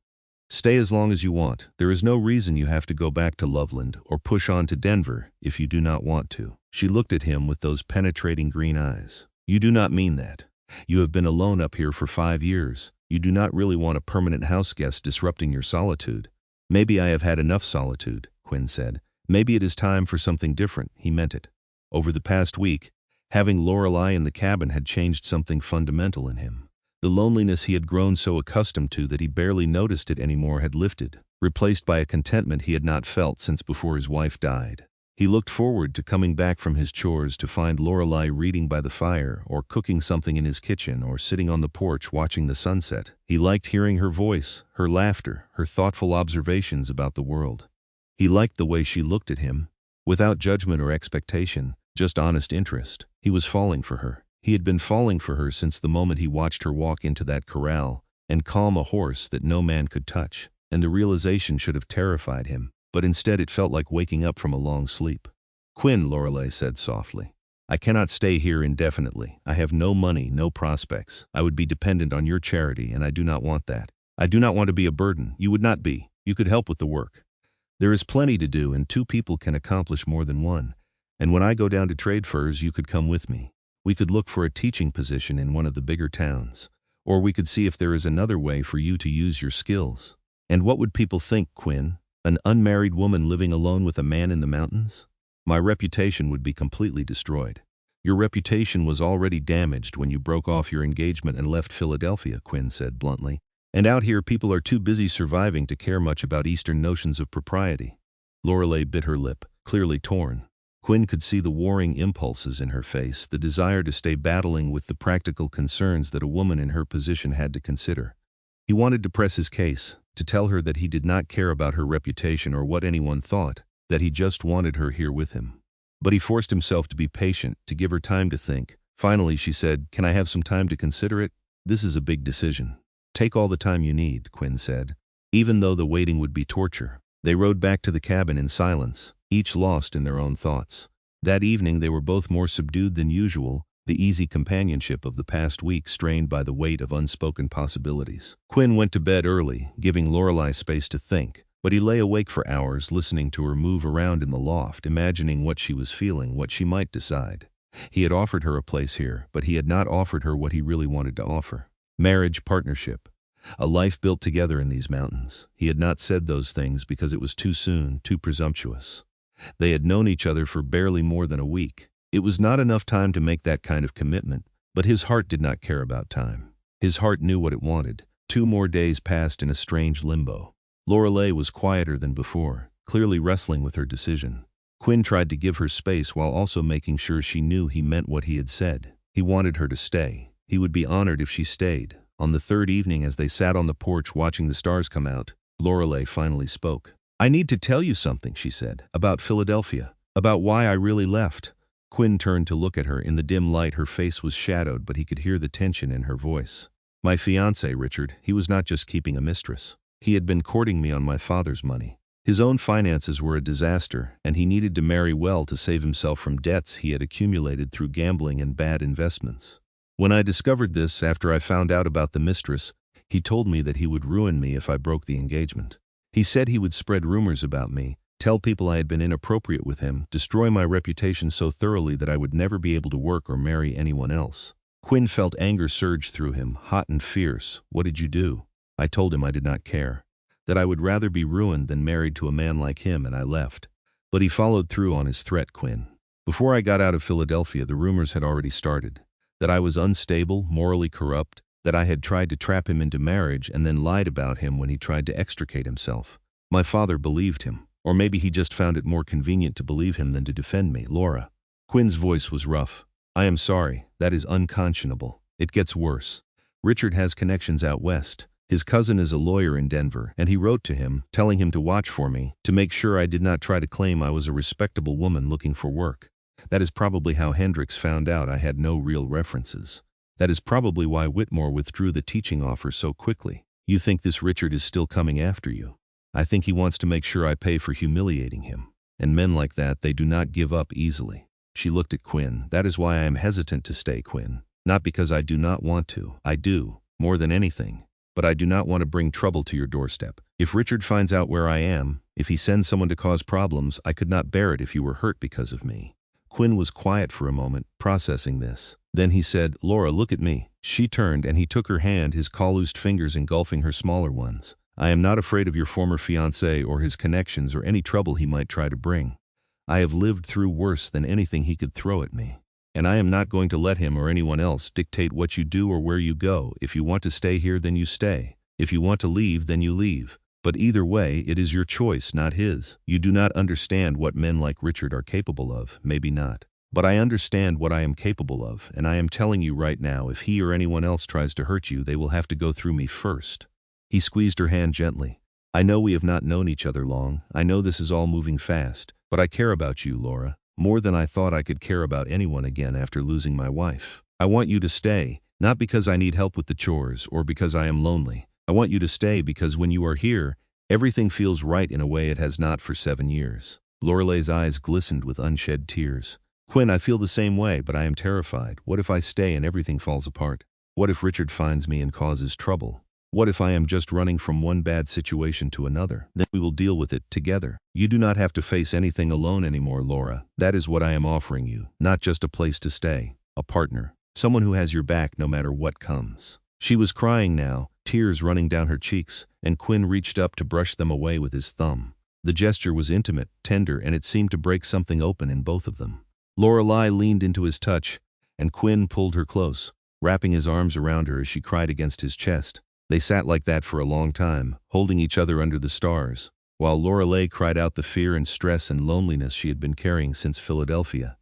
"Stay as long as you want. There is no reason you have to go back to Loveland or push on to Denver if you do not want to." She looked at him with those penetrating green eyes. "You do not mean that. You have been alone up here for 5 years. You do not really want a permanent house guest disrupting your solitude." "Maybe I have had enough solitude," Quinn said. "Maybe it is time for something different." He meant it. Over the past week, having Lorelei in the cabin had changed something fundamental in him. The loneliness he had grown so accustomed to that he barely noticed it anymore had lifted, replaced by a contentment he had not felt since before his wife died. He looked forward to coming back from his chores to find Lorelei reading by the fire, or cooking something in his kitchen, or sitting on the porch watching the sunset. He liked hearing her voice, her laughter, her thoughtful observations about the world. He liked the way she looked at him, without judgment or expectation, just honest interest. He was falling for her. He had been falling for her since the moment he watched her walk into that corral and calm a horse that no man could touch, and the realization should have terrified him, but instead it felt like waking up from a long sleep. "Quinn," Lorelei said softly, "I cannot stay here indefinitely. I have no money, no prospects. I would be dependent on your charity, and I do not want that. I do not want to be a burden. You would not be. You could help with the work. There is plenty to do, and 2 people can accomplish more than one. And when I go down to trade furs, you could come with me. We could look for a teaching position in one of the bigger towns. Or we could see if there is another way for you to use your skills." "And what would people think, Quinn? An unmarried woman living alone with a man in the mountains? My reputation would be completely destroyed." "Your reputation was already damaged when you broke off your engagement and left Philadelphia," Quinn said bluntly. "And out here people are too busy surviving to care much about Eastern notions of propriety." Lorelei bit her lip, clearly torn. Quinn could see the warring impulses in her face, the desire to stay battling with the practical concerns that a woman in her position had to consider. He wanted to press his case, to tell her that he did not care about her reputation or what anyone thought, that he just wanted her here with him. But he forced himself to be patient, to give her time to think. Finally she said, "Can I have some time to consider it? This is a big decision." "Take all the time you need," Quinn said, even though the waiting would be torture. They rode back to the cabin in silence, each lost in their own thoughts. That evening they were both more subdued than usual, the easy companionship of the past week strained by the weight of unspoken possibilities. Quinn went to bed early, giving Lorelei space to think, but he lay awake for hours listening to her move around in the loft, imagining what she was feeling, what she might decide. He had offered her a place here, but he had not offered her what he really wanted to offer. Marriage, partnership, a life built together in these mountains. He had not said those things because it was too soon, too presumptuous. They had known each other for barely more than a week. It was not enough time to make that kind of commitment, but his heart did not care about time. His heart knew what it wanted, 2 more days passed in a strange limbo. Lorelei was quieter than before, clearly wrestling with her decision. Quinn tried to give her space while also making sure she knew he meant what he had said. He wanted her to stay. He would be honored if she stayed. On the 3rd evening, as they sat on the porch watching the stars come out, Lorelei finally spoke. "I need to tell you something," she said, "about Philadelphia, about why I really left." Quinn turned to look at her. In the dim light, her face was shadowed, but he could hear the tension in her voice. "My fiancé, Richard, he was not just keeping a mistress. He had been courting me on my father's money. His own finances were a disaster, and he needed to marry well to save himself from debts he had accumulated through gambling and bad investments. When I discovered this after I found out about the mistress, he told me that he would ruin me if I broke the engagement. He said he would spread rumors about me, tell people I had been inappropriate with him, destroy my reputation so thoroughly that I would never be able to work or marry anyone else." Quinn felt anger surge through him, hot and fierce. "What did you do?" "I told him I did not care, that I would rather be ruined than married to a man like him, and I left." "But he followed through on his threat, Quinn. Before I got out of Philadelphia, the rumors had already started. That I was unstable, morally corrupt, that I had tried to trap him into marriage and then lied about him when he tried to extricate himself. My father believed him. Or maybe he just found it more convenient to believe him than to defend me, Laura." Quinn's voice was rough. "I am sorry. That is unconscionable. It gets worse. Richard has connections out west. His cousin is a lawyer in Denver, and he wrote to him, telling him to watch for me, to make sure I did not try to claim I was a respectable woman looking for work. That is probably how Hendricks found out I had no real references. That is probably why Whitmore withdrew the teaching offer so quickly. You think this Richard is still coming after you? I think he wants to make sure I pay for humiliating him. And men like that, they do not give up easily." She looked at Quinn. "That is why I am hesitant to stay, Quinn. Not because I do not want to. I do, more than anything. But I do not want to bring trouble to your doorstep. If Richard finds out where I am, if he sends someone to cause problems, I could not bear it if you were hurt because of me." Quinn was quiet for a moment, processing this. Then he said, "Laura, look at me." She turned and he took her hand, his calloused fingers engulfing her smaller ones. "I am not afraid of your former fiancé or his connections or any trouble he might try to bring. I have lived through worse than anything he could throw at me. And I am not going to let him or anyone else dictate what you do or where you go. If you want to stay here, then you stay. If you want to leave, then you leave. But either way, it is your choice, not his. You do not understand what men like Richard are capable of, maybe not. But I understand what I am capable of, and I am telling you right now, if he or anyone else tries to hurt you, they will have to go through me first." He squeezed her hand gently. "I know we have not known each other long. I know this is all moving fast. But I care about you, Laura, more than I thought I could care about anyone again after losing my wife. I want you to stay, not because I need help with the chores or because I am lonely. I want you to stay because when you are here, everything feels right in a way it has not for 7 years." Lorelei's eyes glistened with unshed tears. "Quinn, I feel the same way, but I am terrified. What if I stay and everything falls apart? What if Richard finds me and causes trouble? What if I am just running from one bad situation to another? Then we will deal with it together. You do not have to face anything alone anymore, Laura. That is what I am offering you. Not just a place to stay. A partner. Someone who has your back no matter what comes." She was crying now, tears running down her cheeks, and Quinn reached up to brush them away with his thumb. The gesture was intimate, tender, and it seemed to break something open in both of them. Lorelei leaned into his touch, and Quinn pulled her close, wrapping his arms around her as she cried against his chest. They sat like that for a long time, holding each other under the stars, while Lorelei cried out the fear and stress and loneliness she had been carrying since Philadelphia.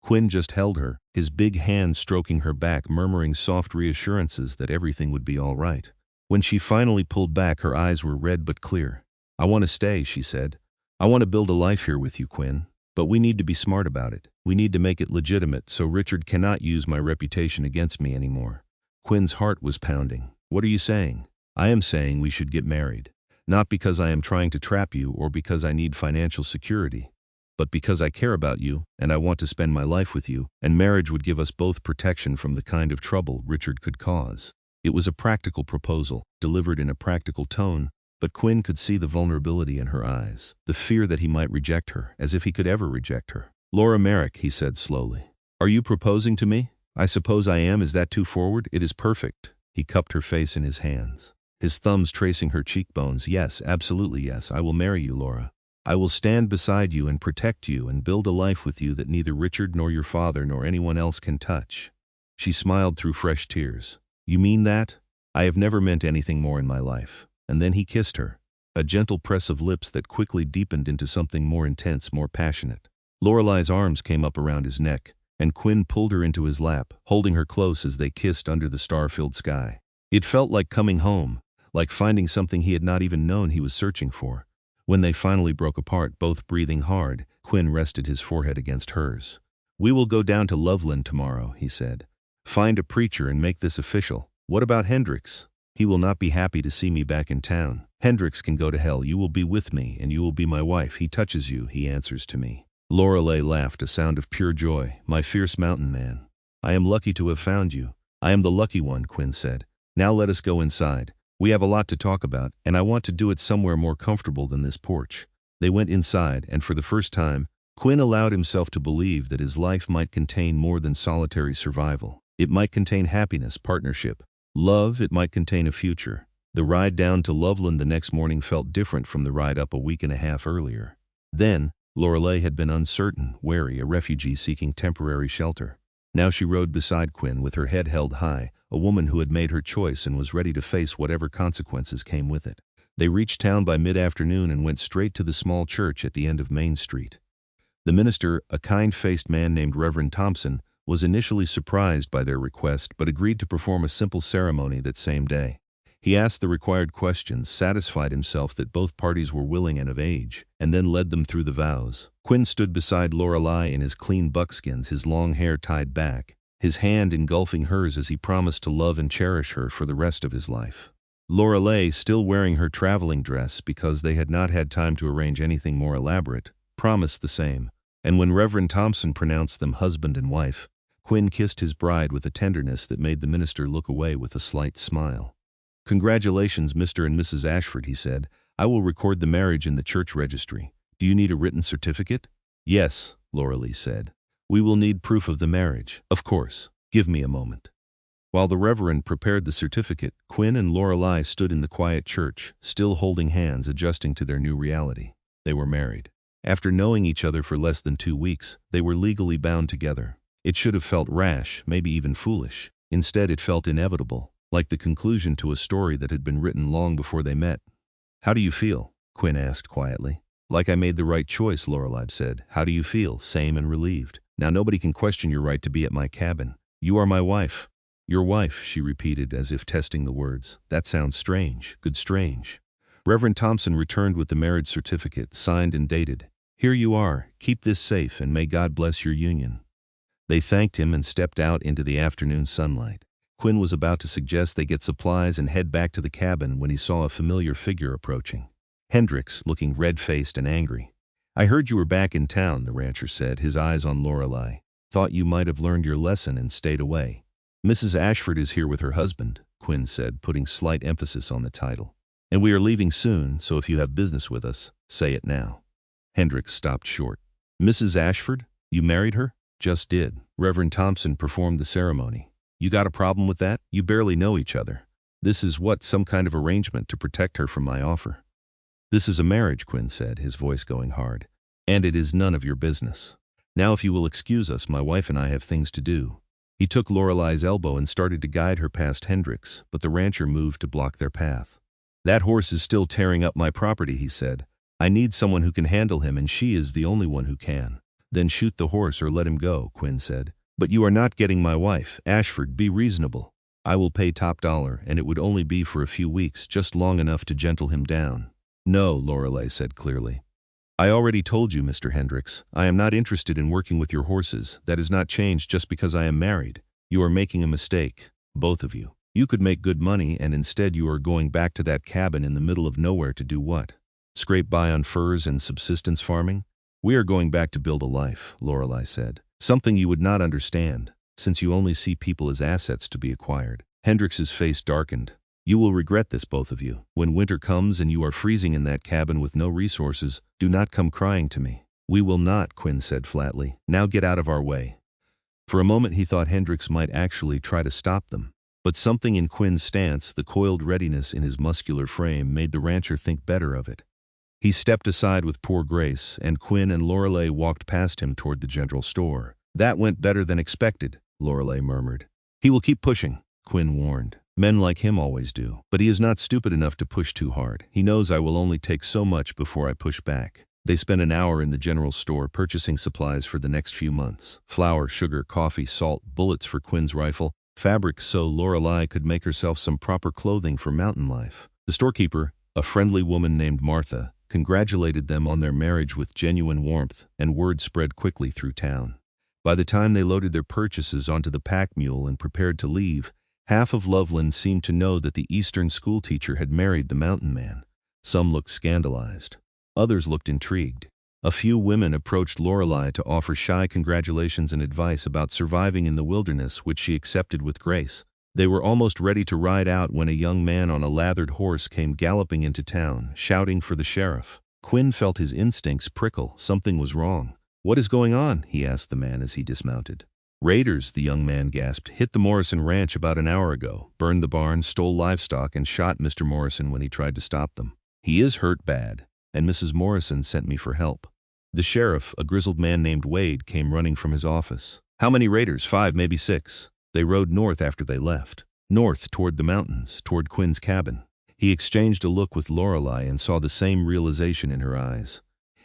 Quinn just held her, his big hand stroking her back, murmuring soft reassurances that everything would be all right. When she finally pulled back, her eyes were red but clear. "I want to stay," she said. "I want to build a life here with you, Quinn. But we need to be smart about it. We need to make it legitimate so Richard cannot use my reputation against me anymore." Quinn's heart was pounding. "What are you saying?" "I am saying we should get married. Not because I am trying to trap you or because I need financial security, but because I care about you and I want to spend my life with you, and marriage would give us both protection from the kind of trouble Richard could cause." It was a practical proposal, delivered in a practical tone, but Quinn could see the vulnerability in her eyes, the fear that he might reject her, as if he could ever reject her. "Laura Merrick," he said slowly, "are you proposing to me?" "I suppose I am. Is that too forward?" "It is perfect." He cupped her face in his hands, his thumbs tracing her cheekbones. "Yes, absolutely yes. I will marry you, Laura. I will stand beside you and protect you and build a life with you that neither Richard nor your father nor anyone else can touch." She smiled through fresh tears. "You mean that?" I have never meant anything more in my life. And then he kissed her, a gentle press of lips that quickly deepened into something more intense, more passionate. Lorelei's arms came up around his neck, and Quinn pulled her into his lap, holding her close as they kissed under the star-filled sky. It felt like coming home, like finding something he had not even known he was searching for. When they finally broke apart, both breathing hard, Quinn rested his forehead against hers. "We will go down to Loveland tomorrow," he said. "Find a preacher and make this official. What about Hendricks? He will not be happy to see me back in town. Hendricks can go to hell. You will be with me, and you will be my wife. He touches you, he answers to me." Lorelei laughed, a sound of pure joy. "My fierce mountain man. I am lucky to have found you." "I am the lucky one," Quinn said. "Now let us go inside. We have a lot to talk about, and I want to do it somewhere more comfortable than this porch." They went inside, and for the first time, Quinn allowed himself to believe that his life might contain more than solitary survival. It might contain happiness, partnership, love. It might contain a future. The ride down to Loveland the next morning felt different from the ride up a week and a half earlier. Then, Lorelei had been uncertain, wary, a refugee seeking temporary shelter. Now she rode beside Quinn with her head held high, a woman who had made her choice and was ready to face whatever consequences came with it. They reached town by mid-afternoon and went straight to the small church at the end of Main Street. The minister, a kind-faced man named Reverend Thompson, was initially surprised by their request but agreed to perform a simple ceremony that same day. He asked the required questions, satisfied himself that both parties were willing and of age, and then led them through the vows. Quinn stood beside Lorelei in his clean buckskins, his long hair tied back, his hand engulfing hers as he promised to love and cherish her for the rest of his life. Lorelei, still wearing her traveling dress because they had not had time to arrange anything more elaborate, promised the same, and when Reverend Thompson pronounced them husband and wife, Quinn kissed his bride with a tenderness that made the minister look away with a slight smile. "Congratulations, Mr. and Mrs. Ashford," he said. "I will record the marriage in the church registry. Do you need a written certificate?" "Yes," Lorelei said. "We will need proof of the marriage." "Of course. Give me a moment." While the Reverend prepared the certificate, Quinn and Lorelei stood in the quiet church, still holding hands, adjusting to their new reality. They were married. After knowing each other for less than 2 weeks, they were legally bound together. It should have felt rash, maybe even foolish. Instead, it felt inevitable, like the conclusion to a story that had been written long before they met. "How do you feel?" Quinn asked quietly. "Like I made the right choice," Lorelei said. "How do you feel?" "Same and relieved. Now nobody can question your right to be at my cabin. You are my wife." "Your wife," she repeated as if testing the words. "That sounds strange. Good strange." Reverend Thompson returned with the marriage certificate, signed and dated. "Here you are. Keep this safe, and may God bless your union." They thanked him and stepped out into the afternoon sunlight. Quinn was about to suggest they get supplies and head back to the cabin when he saw a familiar figure approaching. Hendricks, looking red-faced and angry. "I heard you were back in town," the rancher said, his eyes on Lorelei. "Thought you might have learned your lesson and stayed away." "Mrs. Ashford is here with her husband," Quinn said, putting slight emphasis on the title. "And we are leaving soon, so if you have business with us, say it now." Hendricks stopped short. "Mrs. Ashford? You married her?" "Just did." Reverend Thompson performed the ceremony. "You got a problem with that? You barely know each other. This is what, some kind of arrangement to protect her from my offer?" "This is a marriage," Quinn said, his voice going hard. "And it is none of your business. Now if you will excuse us, my wife and I have things to do." He took Lorelei's elbow and started to guide her past Hendricks, but the rancher moved to block their path. "That horse is still tearing up my property," he said. "I need someone who can handle him, and she is the only one who can." "Then shoot the horse or let him go," Quinn said. "But you are not getting my wife. Ashford, be reasonable. I will pay top dollar, and it would only be for a few weeks, just long enough to gentle him down." "No," Lorelei said clearly. "I already told you, Mr. Hendricks, I am not interested in working with your horses. That has not changed just because I am married. You are making a mistake, both of you. You could make good money, and instead you are going back to that cabin in the middle of nowhere to do what? Scrape by on furs and subsistence farming? We are going back to build a life," Lorelei said. "Something you would not understand, since you only see people as assets to be acquired." Hendricks's face darkened. "You will regret this, both of you. When winter comes and you are freezing in that cabin with no resources, do not come crying to me." "We will not," Quinn said flatly. "Now get out of our way." For a moment he thought Hendricks might actually try to stop them. But something in Quinn's stance, the coiled readiness in his muscular frame, made the rancher think better of it. He stepped aside with poor grace, and Quinn and Lorelei walked past him toward the general store. "That went better than expected," Lorelei murmured. "He will keep pushing," Quinn warned. Men like him always do. But he is not stupid enough to push too hard. He knows I will only take so much before I push back. They spent an hour in the general store purchasing supplies for the next few months. Flour, sugar, coffee, salt, bullets for Quinn's rifle, fabric so Lorelei could make herself some proper clothing for mountain life. The storekeeper, a friendly woman named Martha, congratulated them on their marriage with genuine warmth, and word spread quickly through town. By the time they loaded their purchases onto the pack mule and prepared to leave, half of Loveland seemed to know that the Eastern schoolteacher had married the mountain man. Some looked scandalized. Others looked intrigued. A few women approached Lorelei to offer shy congratulations and advice about surviving in the wilderness, which she accepted with grace. They were almost ready to ride out when a young man on a lathered horse came galloping into town, shouting for the sheriff. Quinn felt his instincts prickle. Something was wrong. "What is going on?" he asked the man as he dismounted. "Raiders," the young man gasped, "hit the Morrison ranch about an hour ago, burned the barn, stole livestock, and shot Mr. Morrison when he tried to stop them. He is hurt bad, and Mrs. Morrison sent me for help." The sheriff, a grizzled man named Wade, came running from his office. "How many raiders? 5, maybe 6. They rode north after they left. North, toward the mountains, toward Quinn's cabin. He exchanged a look with Lorelei and saw the same realization in her eyes.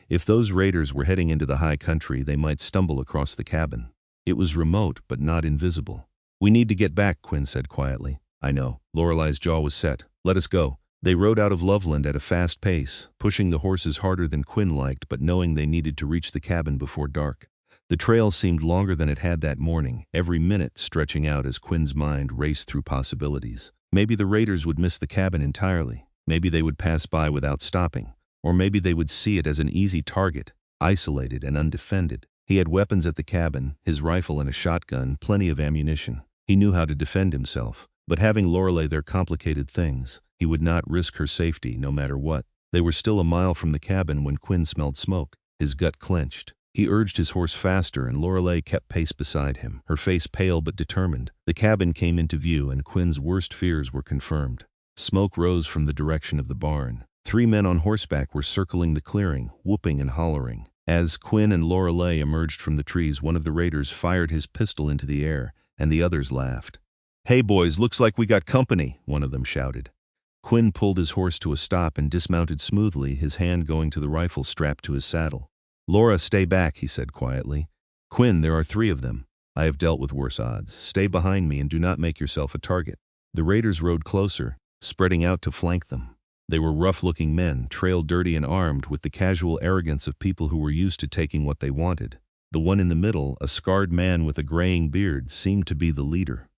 If those raiders were heading into the high country, they might stumble across the cabin. It was remote, but not invisible. "We need to get back," Quinn said quietly. "I know." Lorelei's jaw was set. "Let us go." They rode out of Loveland at a fast pace, pushing the horses harder than Quinn liked, but knowing they needed to reach the cabin before dark. The trail seemed longer than it had that morning, every minute stretching out as Quinn's mind raced through possibilities. Maybe the raiders would miss the cabin entirely. Maybe they would pass by without stopping. Or maybe they would see it as an easy target, isolated and undefended. He had weapons at the cabin, his rifle and a shotgun, plenty of ammunition. He knew how to defend himself. But having Lorelei there complicated things. He would not risk her safety, no matter what. They were still a mile from the cabin when Quinn smelled smoke. His gut clenched. He urged his horse faster, and Lorelei kept pace beside him, her face pale but determined. The cabin came into view, and Quinn's worst fears were confirmed. Smoke rose from the direction of the barn. 3 men on horseback were circling the clearing, whooping and hollering. As Quinn and Lorelei emerged from the trees, one of the raiders fired his pistol into the air, and the others laughed. "Hey boys, looks like we got company," one of them shouted. Quinn pulled his horse to a stop and dismounted smoothly, his hand going to the rifle strapped to his saddle. "Laura, stay back," he said quietly. "Quinn, there are 3 of them. I have dealt with worse odds. Stay behind me and do not make yourself a target." The raiders rode closer, spreading out to flank them. They were rough-looking men, trail-dirty and armed, with the casual arrogance of people who were used to taking what they wanted. The one in the middle, a scarred man with a graying beard, seemed to be the leader.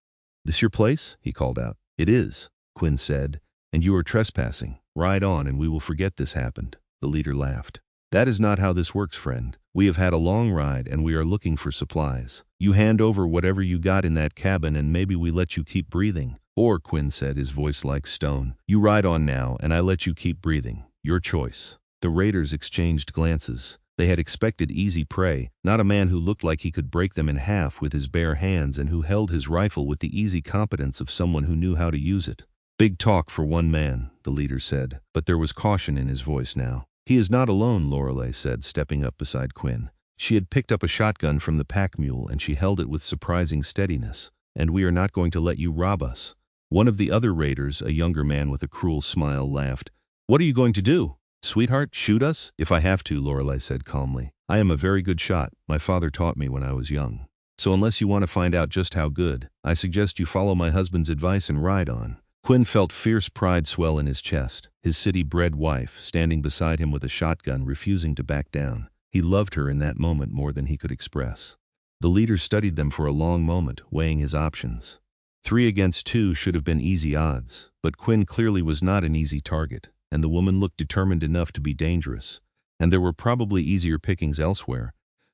"This your place?" he called out. "It is," Quinn said, "and you are trespassing. Ride on and we will forget this happened." The leader laughed. "That is not how this works, friend. We have had a long ride and we are looking for supplies. You hand over whatever you got in that cabin and maybe we let you keep breathing. Or," Quinn said, his voice like stone, "you ride on now and I let you keep breathing. Your choice." The raiders exchanged glances. They had expected easy prey, not a man who looked like he could break them in half with his bare hands and who held his rifle with the easy competence of someone who knew how to use it. "Big talk for one man," the leader said, but there was caution in his voice now. "He is not alone," Lorelei said, stepping up beside Quinn. She had picked up a shotgun from the pack mule and she held it with surprising steadiness. "And we are not going to let you rob us." One of the other raiders, a younger man with a cruel smile, laughed. "What are you going to do? Sweetheart, shoot us?" "If I have to," Lorelei said calmly. "I am a very good shot. My father taught me when I was young. So unless you want to find out just how good, I suggest you follow my husband's advice and ride on." Quinn felt fierce pride swell in his chest, his city-bred wife, standing beside him with a shotgun, refusing to back down. He loved her in that moment more than he could express. The leader studied them for a long moment, weighing his options. 3 against 2 should have been easy odds, but Quinn clearly was not an easy target, and the woman looked determined enough to be dangerous. And there were probably easier pickings elsewhere,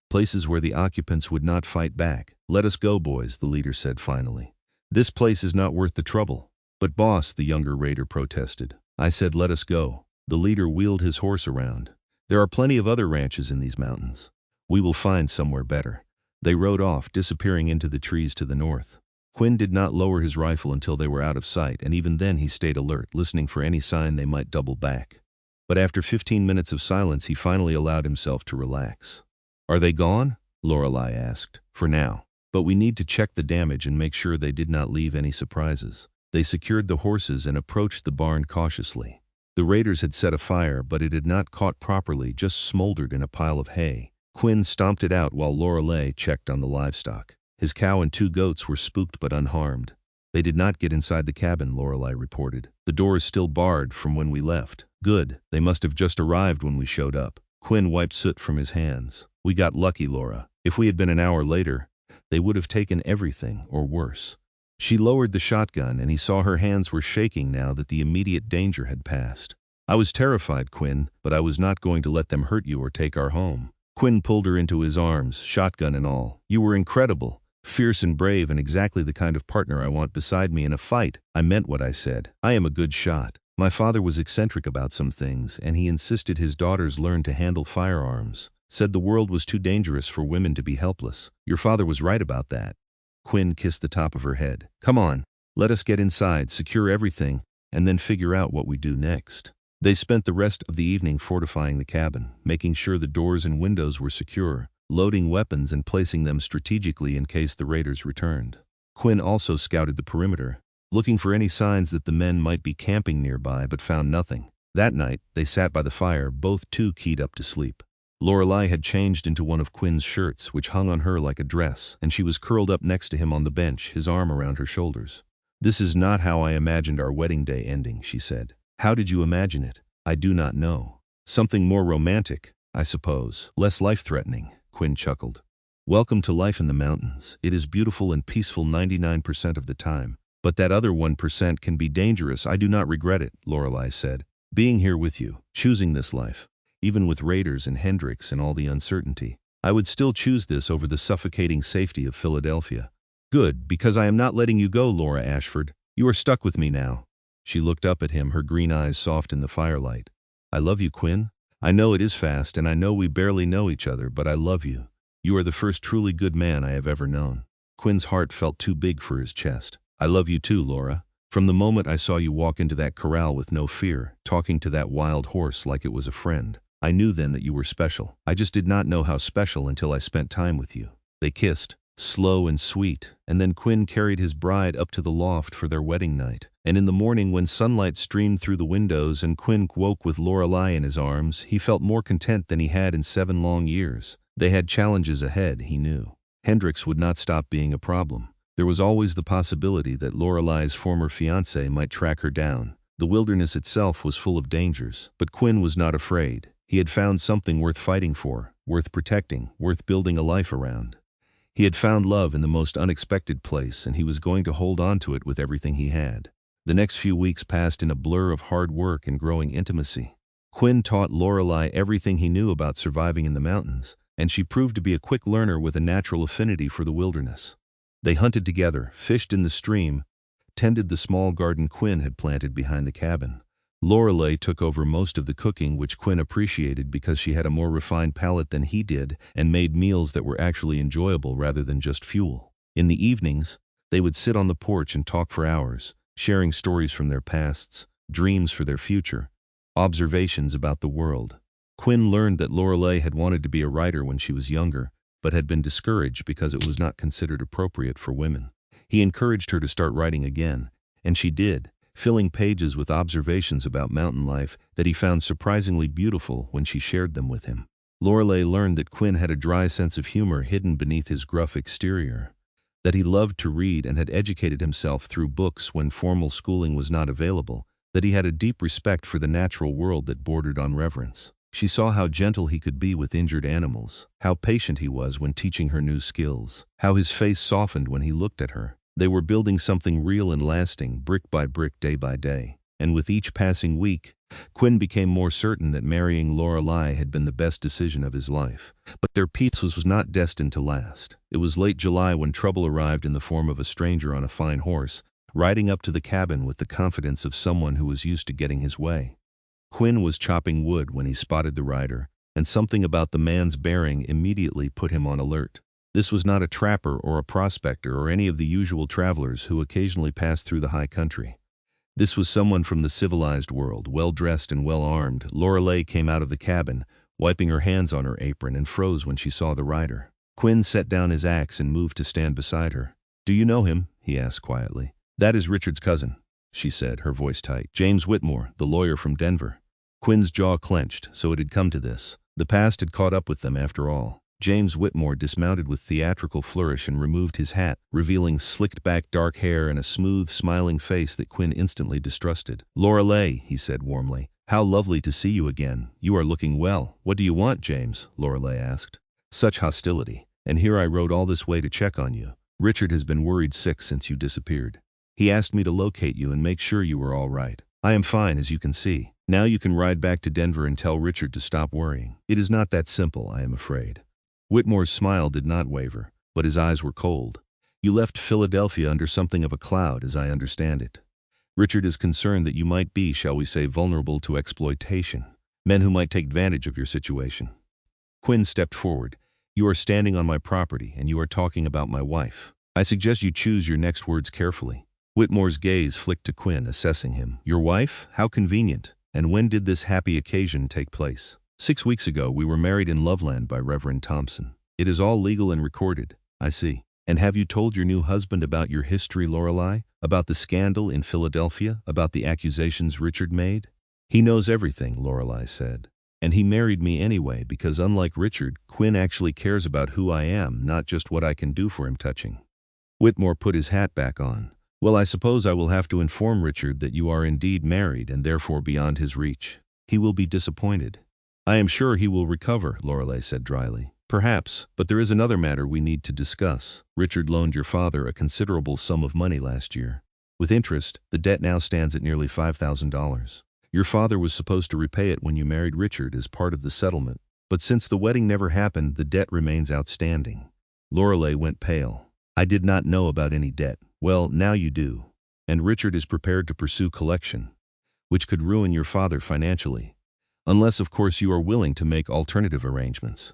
places where the occupants would not fight back. "Let us go, boys," the leader said finally. "This place is not worth the trouble." "But boss," the younger raider protested. "I said let us go." The leader wheeled his horse around. "There are plenty of other ranches in these mountains. We will find somewhere better." They rode off, disappearing into the trees to the north. Quinn did not lower his rifle until they were out of sight, and even then he stayed alert, listening for any sign they might double back. But after 15 minutes of silence, he finally allowed himself to relax. "Are they gone?" Lorelei asked. "For now. But we need to check the damage and make sure they did not leave any surprises." They secured the horses and approached the barn cautiously. The raiders had set a fire, but it had not caught properly, just smoldered in a pile of hay. Quinn stomped it out while Lorelei checked on the livestock. His cow and 2 goats were spooked but unharmed. They did not get inside the cabin, Lorelei reported. The door is still barred from when we left. Good, they must have just arrived when we showed up. Quinn wiped soot from his hands. We got lucky, Laura. If we had been an hour later, they would have taken everything, or worse. She lowered the shotgun, and he saw her hands were shaking now that the immediate danger had passed. I was terrified, Quinn, but I was not going to let them hurt you or take our home. Quinn pulled her into his arms, shotgun and all. You were incredible, fierce and brave, and exactly the kind of partner I want beside me in a fight. I meant what I said. I am a good shot. My father was eccentric about some things, and he insisted his daughters learn to handle firearms. Said the world was too dangerous for women to be helpless. Your father was right about that. Quinn kissed the top of her head. Come on, let us get inside, secure everything, and then figure out what we do next. They spent the rest of the evening fortifying the cabin, making sure the doors and windows were secure, loading weapons and placing them strategically in case the raiders returned. Quinn also scouted the perimeter, looking for any signs that the men might be camping nearby, but found nothing. That night, they sat by the fire, both too keyed up to sleep. Lorelei had changed into one of Quinn's shirts, which hung on her like a dress, and she was curled up next to him on the bench, his arm around her shoulders. This is not how I imagined our wedding day ending, she said. How did you imagine it? I do not know. Something more romantic, I suppose. Less life-threatening, Quinn chuckled. Welcome to life in the mountains. It is beautiful and peaceful 99% of the time. But that other 1% can be dangerous. I do not regret it, Lorelei said. Being here with you, choosing this life. Even with raiders and Hendricks and all the uncertainty, I would still choose this over the suffocating safety of Philadelphia. Good, because I am not letting you go, Laura Ashford. You are stuck with me now. She looked up at him, her green eyes soft in the firelight. I love you, Quinn. I know it is fast, and I know we barely know each other, but I love you. You are the first truly good man I have ever known. Quinn's heart felt too big for his chest. I love you too, Laura. From the moment I saw you walk into that corral with no fear, talking to that wild horse like it was a friend, I knew then that you were special. I just did not know how special until I spent time with you. They kissed, slow and sweet, and then Quinn carried his bride up to the loft for their wedding night. And in the morning, when sunlight streamed through the windows and Quinn woke with Lorelei in his arms, he felt more content than he had in 7 long years. They had challenges ahead, he knew. Hendricks would not stop being a problem. There was always the possibility that Lorelei's former fiancé might track her down. The wilderness itself was full of dangers, but Quinn was not afraid. He had found something worth fighting for, worth protecting, worth building a life around. He had found love in the most unexpected place, and he was going to hold on to it with everything he had. The next few weeks passed in a blur of hard work and growing intimacy. Quinn taught Lorelei everything he knew about surviving in the mountains, and she proved to be a quick learner with a natural affinity for the wilderness. They hunted together, fished in the stream, tended the small garden Quinn had planted behind the cabin. Lorelei took over most of the cooking, which Quinn appreciated because she had a more refined palate than he did and made meals that were actually enjoyable rather than just fuel. In the evenings, they would sit on the porch and talk for hours, sharing stories from their pasts, dreams for their future, observations about the world. Quinn learned that Lorelei had wanted to be a writer when she was younger, but had been discouraged because it was not considered appropriate for women. He encouraged her to start writing again, and she did, filling pages with observations about mountain life that he found surprisingly beautiful when she shared them with him. Lorelei learned that Quinn had a dry sense of humor hidden beneath his gruff exterior, that he loved to read and had educated himself through books when formal schooling was not available, that he had a deep respect for the natural world that bordered on reverence. She saw how gentle he could be with injured animals, how patient he was when teaching her new skills, how his face softened when he looked at her. They were building something real and lasting, brick by brick, day by day. And with each passing week, Quinn became more certain that marrying Lorelei had been the best decision of his life. But their peace was not destined to last. It was late July when trouble arrived in the form of a stranger on a fine horse, riding up to the cabin with the confidence of someone who was used to getting his way. Quinn was chopping wood when he spotted the rider, and something about the man's bearing immediately put him on alert. This was not a trapper or a prospector or any of the usual travelers who occasionally passed through the high country. This was someone from the civilized world, well-dressed and well-armed. Lorelei came out of the cabin, wiping her hands on her apron, and froze when she saw the rider. Quinn set down his axe and moved to stand beside her. "Do you know him?" he asked quietly. "That is Richard's cousin. she said, her voice tight. James Whitmore, the lawyer from Denver. Quinn's jaw clenched, so it had come to this. The past had caught up with them after all. James Whitmore dismounted with theatrical flourish and removed his hat, revealing slicked-back dark hair and a smooth, smiling face that Quinn instantly distrusted. "Lorelei," he said warmly, "how lovely to see you again. You are looking well." "What do you want, James?" Lorelei asked. "Such hostility. And here I rode all this way to check on you. Richard has been worried sick since you disappeared. He asked me to locate you and make sure you were all right. I am fine, as you can see. Now you can ride back to Denver and tell Richard to stop worrying. It is not that simple, I am afraid." Whitmore's smile did not waver, but his eyes were cold. "You left Philadelphia under something of a cloud, as I understand it. Richard is concerned that you might be, shall we say, vulnerable to exploitation. Men who might take advantage of your situation." Quinn stepped forward. "You are standing on my property, and you are talking about my wife. I suggest you choose your next words carefully." Whitmore's gaze flicked to Quinn, assessing him. "Your wife? How convenient. And when did this happy occasion take place?" 6 weeks ago, we were married in Loveland by Reverend Thompson. It is all legal and recorded." "I see. And have you told your new husband about your history, Lorelei? About the scandal in Philadelphia? About the accusations Richard made?" "He knows everything," Lorelei said. "And he married me anyway because, unlike Richard, Quinn actually cares about who I am, not just what I can do for him touching." Whitmore put his hat back on. "Well, I suppose I will have to inform Richard that you are indeed married and therefore beyond his reach. He will be disappointed." "I am sure he will recover," Lorelei said dryly. "Perhaps, but there is another matter we need to discuss. Richard loaned your father a considerable sum of money last year. With interest, the debt now stands at nearly $5,000. Your father was supposed to repay it when you married Richard as part of the settlement, but since the wedding never happened, the debt remains outstanding." Lorelei went pale. "I did not know about any debt." "Well, now you do. And Richard is prepared to pursue collection, which could ruin your father financially. Unless, of course, you are willing to make alternative arrangements."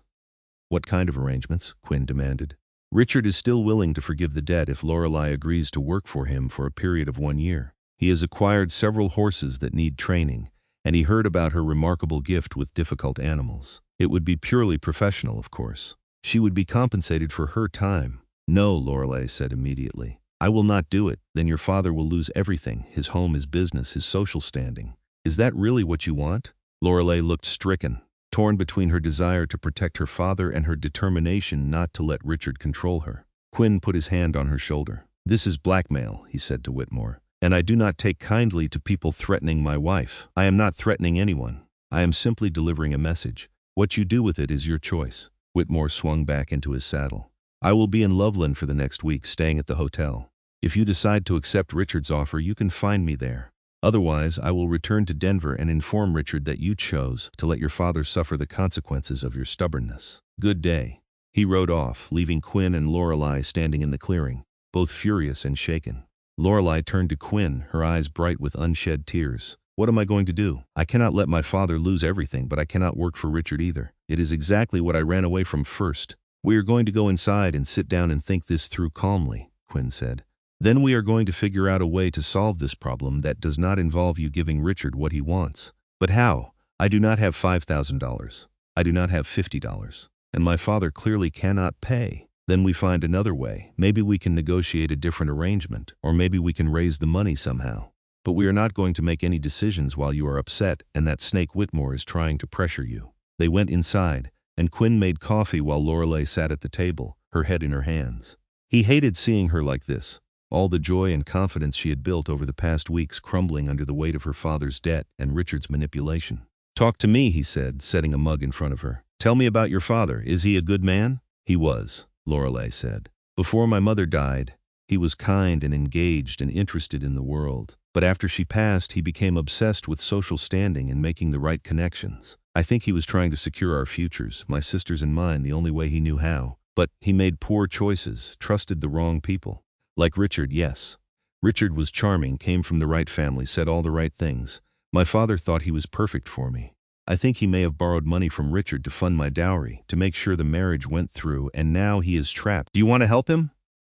"What kind of arrangements?" Quinn demanded. "Richard is still willing to forgive the debt if Lorelei agrees to work for him for a period of 1 year. He has acquired several horses that need training, and he heard about her remarkable gift with difficult animals. It would be purely professional, of course. She would be compensated for her time." "No," Lorelei said immediately. "I will not do it. Then your father will lose everything, his home, his business, his social standing. Is that really what you want?" Lorelei looked stricken, torn between her desire to protect her father and her determination not to let Richard control her. Quinn put his hand on her shoulder. "This is blackmail," he said to Whitmore, "and I do not take kindly to people threatening my wife. I am not threatening anyone. I am simply delivering a message. What you do with it is your choice." Whitmore swung back into his saddle. "I will be in Loveland for the next week, staying at the hotel. If you decide to accept Richard's offer, you can find me there. Otherwise, I will return to Denver and inform Richard that you chose to let your father suffer the consequences of your stubbornness. Good day." He rode off, leaving Quinn and Lorelei standing in the clearing, both furious and shaken. Lorelei turned to Quinn, her eyes bright with unshed tears. "What am I going to do? I cannot let my father lose everything, but I cannot work for Richard either. It is exactly what I ran away from first." "We are going to go inside and sit down and think this through calmly," Quinn said. "Then we are going to figure out a way to solve this problem that does not involve you giving Richard what he wants." "But how? I do not have $5,000. I do not have $50. And my father clearly cannot pay." "Then we find another way. Maybe we can negotiate a different arrangement, or maybe we can raise the money somehow. But we are not going to make any decisions while you are upset and that snake Whitmore is trying to pressure you." They went inside, and Quinn made coffee while Lorelei sat at the table, her head in her hands. He hated seeing her like this. All the joy and confidence she had built over the past weeks crumbling under the weight of her father's debt and Richard's manipulation. "Talk to me," he said, setting a mug in front of her. "Tell me about your father. Is he a good man?" "He was," Lorelei said. "Before my mother died, he was kind and engaged and interested in the world. But after she passed, he became obsessed with social standing and making the right connections. I think he was trying to secure our futures, my sisters and mine, the only way he knew how. But he made poor choices, trusted the wrong people. Like Richard, yes. Richard was charming, came from the right family, said all the right things. My father thought he was perfect for me. I think he may have borrowed money from Richard to fund my dowry, to make sure the marriage went through, and now he is trapped. Do you want to help him?"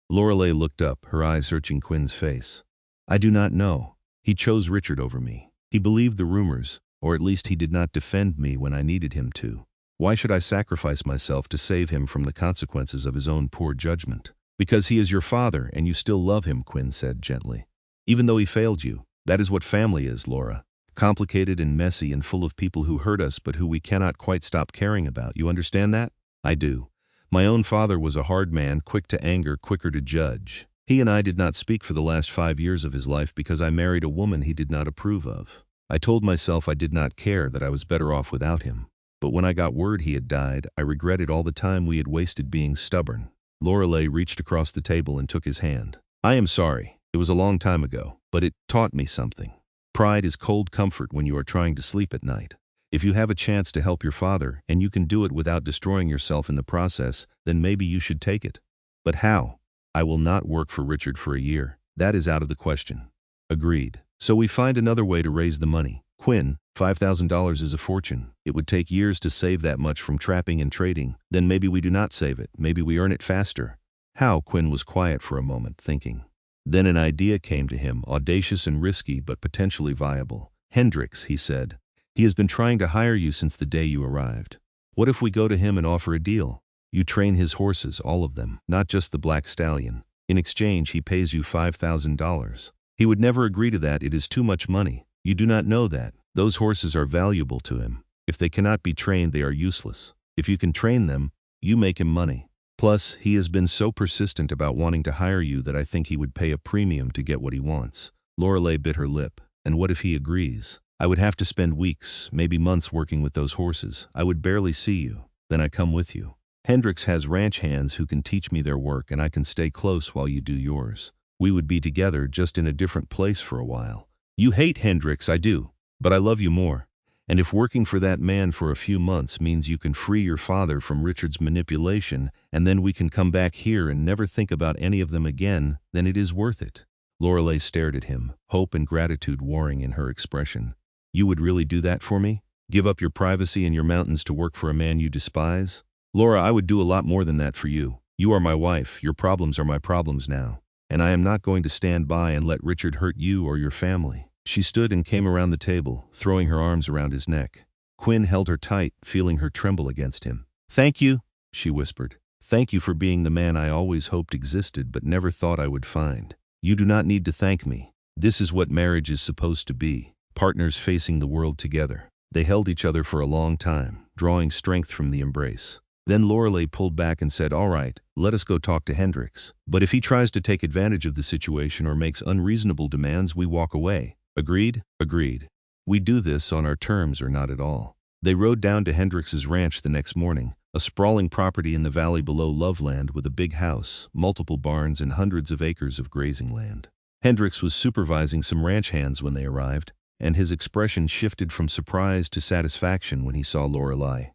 Lorelei looked up, her eyes searching Quinn's face. "I do not know. He chose Richard over me. He believed the rumors, or at least he did not defend me when I needed him to. Why should I sacrifice myself to save him from the consequences of his own poor judgment?" "Because he is your father and you still love him," Quinn said gently. "Even though he failed you, That is what family is, Laura. Complicated and messy and full of people who hurt us but who we cannot quite stop caring about. You understand that? I do. My own father was a hard man, quick to anger, quicker to judge. He and I did not speak for the last 5 years of his life because I married a woman he did not approve of. I told myself I did not care, that I was better off without him. But when I got word he had died, I regretted all the time we had wasted being stubborn. Lorelei reached across the table and took his hand. I am sorry. It was a long time ago, but it taught me something. Pride is cold comfort when you are trying to sleep at night. If you have a chance to help your father, and you can do it without destroying yourself in the process, then maybe you should take it. But how? I will not work for Richard for a year. That is out of the question. Agreed. So we find another way to raise the money. Quinn, $5,000 is a fortune. It would take years to save that much from trapping and trading. Then maybe we do not save it. Maybe we earn it faster. How? Quinn was quiet for a moment, thinking. Then an idea came to him, audacious and risky but potentially viable. Hendricks, he said. He has been trying to hire you since the day you arrived. What if we go to him and offer a deal? You train his horses, all of them, not just the Black Stallion. In exchange, he pays you $5,000. He would never agree to that. It is too much money. You do not know that. Those horses are valuable to him. If they cannot be trained, they are useless. If you can train them, you make him money. Plus, he has been so persistent about wanting to hire you that I think he would pay a premium to get what he wants. Lorelei bit her lip. And what if he agrees? I would have to spend weeks, maybe months working with those horses. I would barely see you. Then I come with you. Hendricks has ranch hands who can teach me their work, and I can stay close while you do yours. We would be together, just in a different place for a while. You hate Hendricks, I do. But I love you more. And if working for that man for a few months means you can free your father from Richard's manipulation, and then we can come back here and never think about any of them again, then it is worth it. Lorelei stared at him, hope and gratitude warring in her expression. You would really do that for me? Give up your privacy and your mountains to work for a man you despise? Laura, I would do a lot more than that for you. You are my wife. Your problems are my problems now. And I am not going to stand by and let Richard hurt you or your family. She stood and came around the table, throwing her arms around his neck. Quinn held her tight, feeling her tremble against him. Thank you, she whispered. Thank you for being the man I always hoped existed but never thought I would find. You do not need to thank me. This is what marriage is supposed to be. Partners facing the world together. They held each other for a long time, drawing strength from the embrace. Then Lorelei pulled back and said, all right, let us go talk to Hendricks. But if he tries to take advantage of the situation or makes unreasonable demands, we walk away. Agreed? Agreed. We do this on our terms or not at all. They rode down to Hendricks's ranch the next morning, a sprawling property in the valley below Loveland with a big house, multiple barns, and hundreds of acres of grazing land. Hendricks was supervising some ranch hands when they arrived, and his expression shifted from surprise to satisfaction when he saw Lorelei.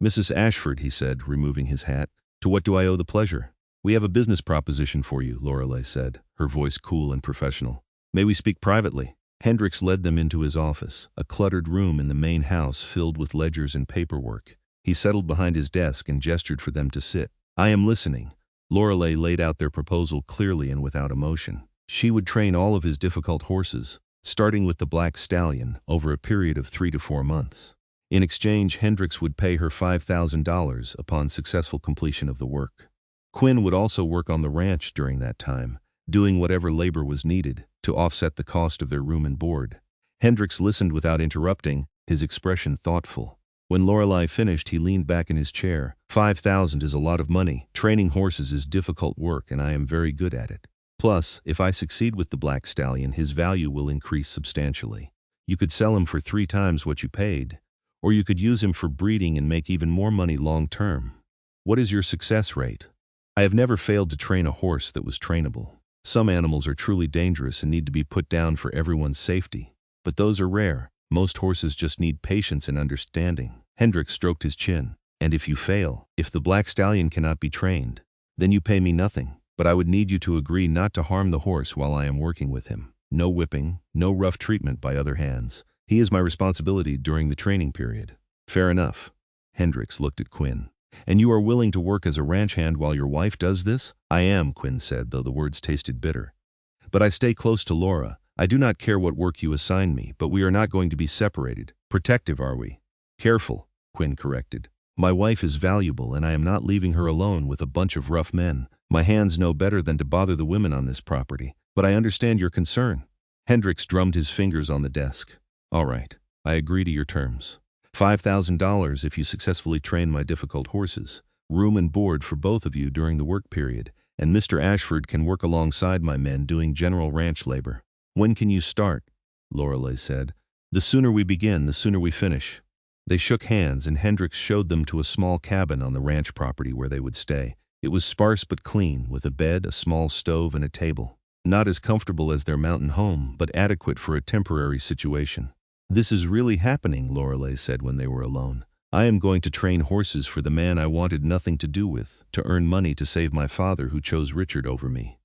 Mrs. Ashford, he said, removing his hat, to what do I owe the pleasure? We have a business proposition for you, Lorelei said, her voice cool and professional. May we speak privately? Hendricks led them into his office, a cluttered room in the main house filled with ledgers and paperwork. He settled behind his desk and gestured for them to sit. I am listening. Lorelei laid out their proposal clearly and without emotion. She would train all of his difficult horses, starting with the Black Stallion, over a period of 3 to 4 months. In exchange, Hendricks would pay her $5,000 upon successful completion of the work. Quinn would also work on the ranch during that time, doing whatever labor was needed to offset the cost of their room and board. Hendricks listened without interrupting, his expression thoughtful. When Lorelei finished, he leaned back in his chair. $5,000 is a lot of money. Training horses is difficult work, and I am very good at it. Plus, if I succeed with the Black Stallion, his value will increase substantially. You could sell him for 3 times what you paid, or you could use him for breeding and make even more money long term. What is your success rate? I have never failed to train a horse that was trainable. Some animals are truly dangerous and need to be put down for everyone's safety. But those are rare. Most horses just need patience and understanding. Hendricks stroked his chin. And if you fail, if the Black Stallion cannot be trained, then you pay me nothing. But I would need you to agree not to harm the horse while I am working with him. No whipping, no rough treatment by other hands. He is my responsibility during the training period. Fair enough. Hendricks looked at Quinn. And you are willing to work as a ranch hand while your wife does this? I am, Quinn said, though the words tasted bitter. But I stay close to Laura. I do not care what work you assign me, but we are not going to be separated. Protective, are we? Careful, Quinn corrected. My wife is valuable, and I am not leaving her alone with a bunch of rough men. My hands know better than to bother the women on this property, but I understand your concern. Hendricks drummed his fingers on the desk. All right, I agree to your terms. $5,000 if you successfully train my difficult horses, room and board for both of you during the work period, and Mr. Ashford can work alongside my men doing general ranch labor. When can you start? Lorelei said. The sooner we begin, the sooner we finish. They shook hands and Hendricks showed them to a small cabin on the ranch property where they would stay. It was sparse but clean, with a bed, a small stove, and a table. Not as comfortable as their mountain home, but adequate for a temporary situation. This is really happening, Lorelei said when they were alone. I am going to train horses for the man I wanted nothing to do with, to earn money to save my father who chose Richard over me.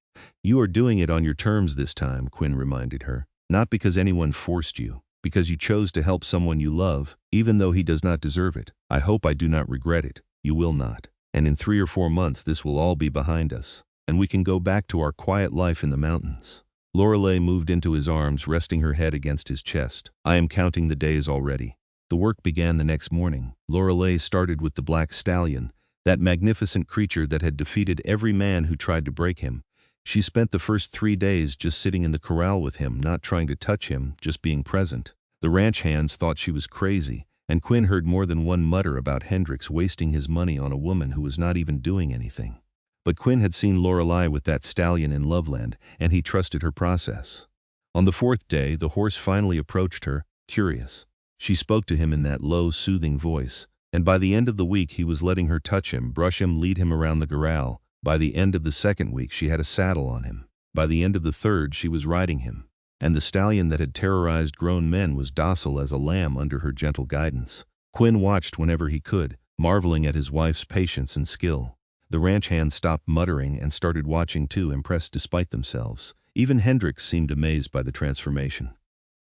You are doing it on your terms this time, Quinn reminded her. Not because anyone forced you, because you chose to help someone you love, even though he does not deserve it. I hope I do not regret it. You will not. And in 3 or 4 months this will all be behind us, and we can go back to our quiet life in the mountains. Lorelei moved into his arms, resting her head against his chest. I am counting the days already. The work began the next morning. Lorelei started with the black stallion, that magnificent creature that had defeated every man who tried to break him. She spent the first 3 days just sitting in the corral with him, not trying to touch him, just being present. The ranch hands thought she was crazy, and Quinn heard more than one mutter about Hendricks wasting his money on a woman who was not even doing anything. But Quinn had seen Lorelei with that stallion in Loveland, and he trusted her process. On the 4th day, the horse finally approached her, curious. She spoke to him in that low, soothing voice, and by the end of the week he was letting her touch him, brush him, lead him around the corral. By the end of the 2nd week she had a saddle on him. By the end of the 3rd she was riding him. And the stallion that had terrorized grown men was docile as a lamb under her gentle guidance. Quinn watched whenever he could, marveling at his wife's patience and skill. The ranch hands stopped muttering and started watching too, impressed despite themselves. Even Hendricks seemed amazed by the transformation.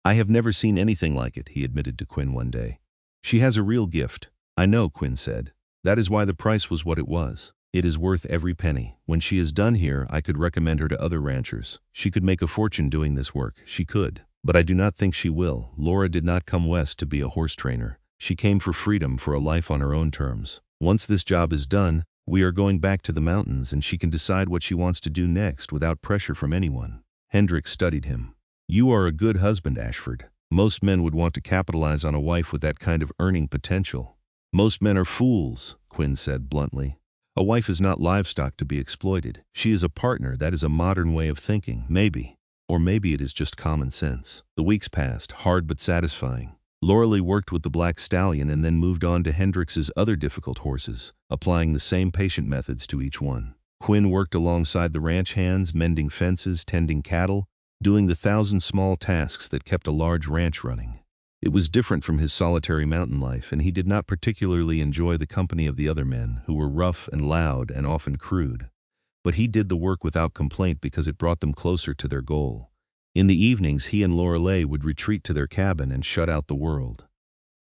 I have never seen anything like it, he admitted to Quinn one day. She has a real gift. I know, Quinn said. That is why the price was what it was. It is worth every penny. When she is done here, I could recommend her to other ranchers. She could make a fortune doing this work. She could. But I do not think she will. Laura did not come west to be a horse trainer. She came for freedom, for a life on her own terms. Once this job is done, we are going back to the mountains and she can decide what she wants to do next without pressure from anyone. Hendricks studied him. You are a good husband, Ashford. Most men would want to capitalize on a wife with that kind of earning potential. Most men are fools, Quinn said bluntly. A wife is not livestock to be exploited. She is a partner. That is a modern way of thinking, maybe. Or maybe it is just common sense. The weeks passed, hard but satisfying. Lorelei worked with the black stallion and then moved on to Hendricks's other difficult horses, applying the same patient methods to each one. Quinn worked alongside the ranch hands, mending fences, tending cattle, doing the 1,000 small tasks that kept a large ranch running. It was different from his solitary mountain life, and he did not particularly enjoy the company of the other men, who were rough and loud and often crude. But he did the work without complaint because it brought them closer to their goal. In the evenings, he and Lorelei would retreat to their cabin and shut out the world.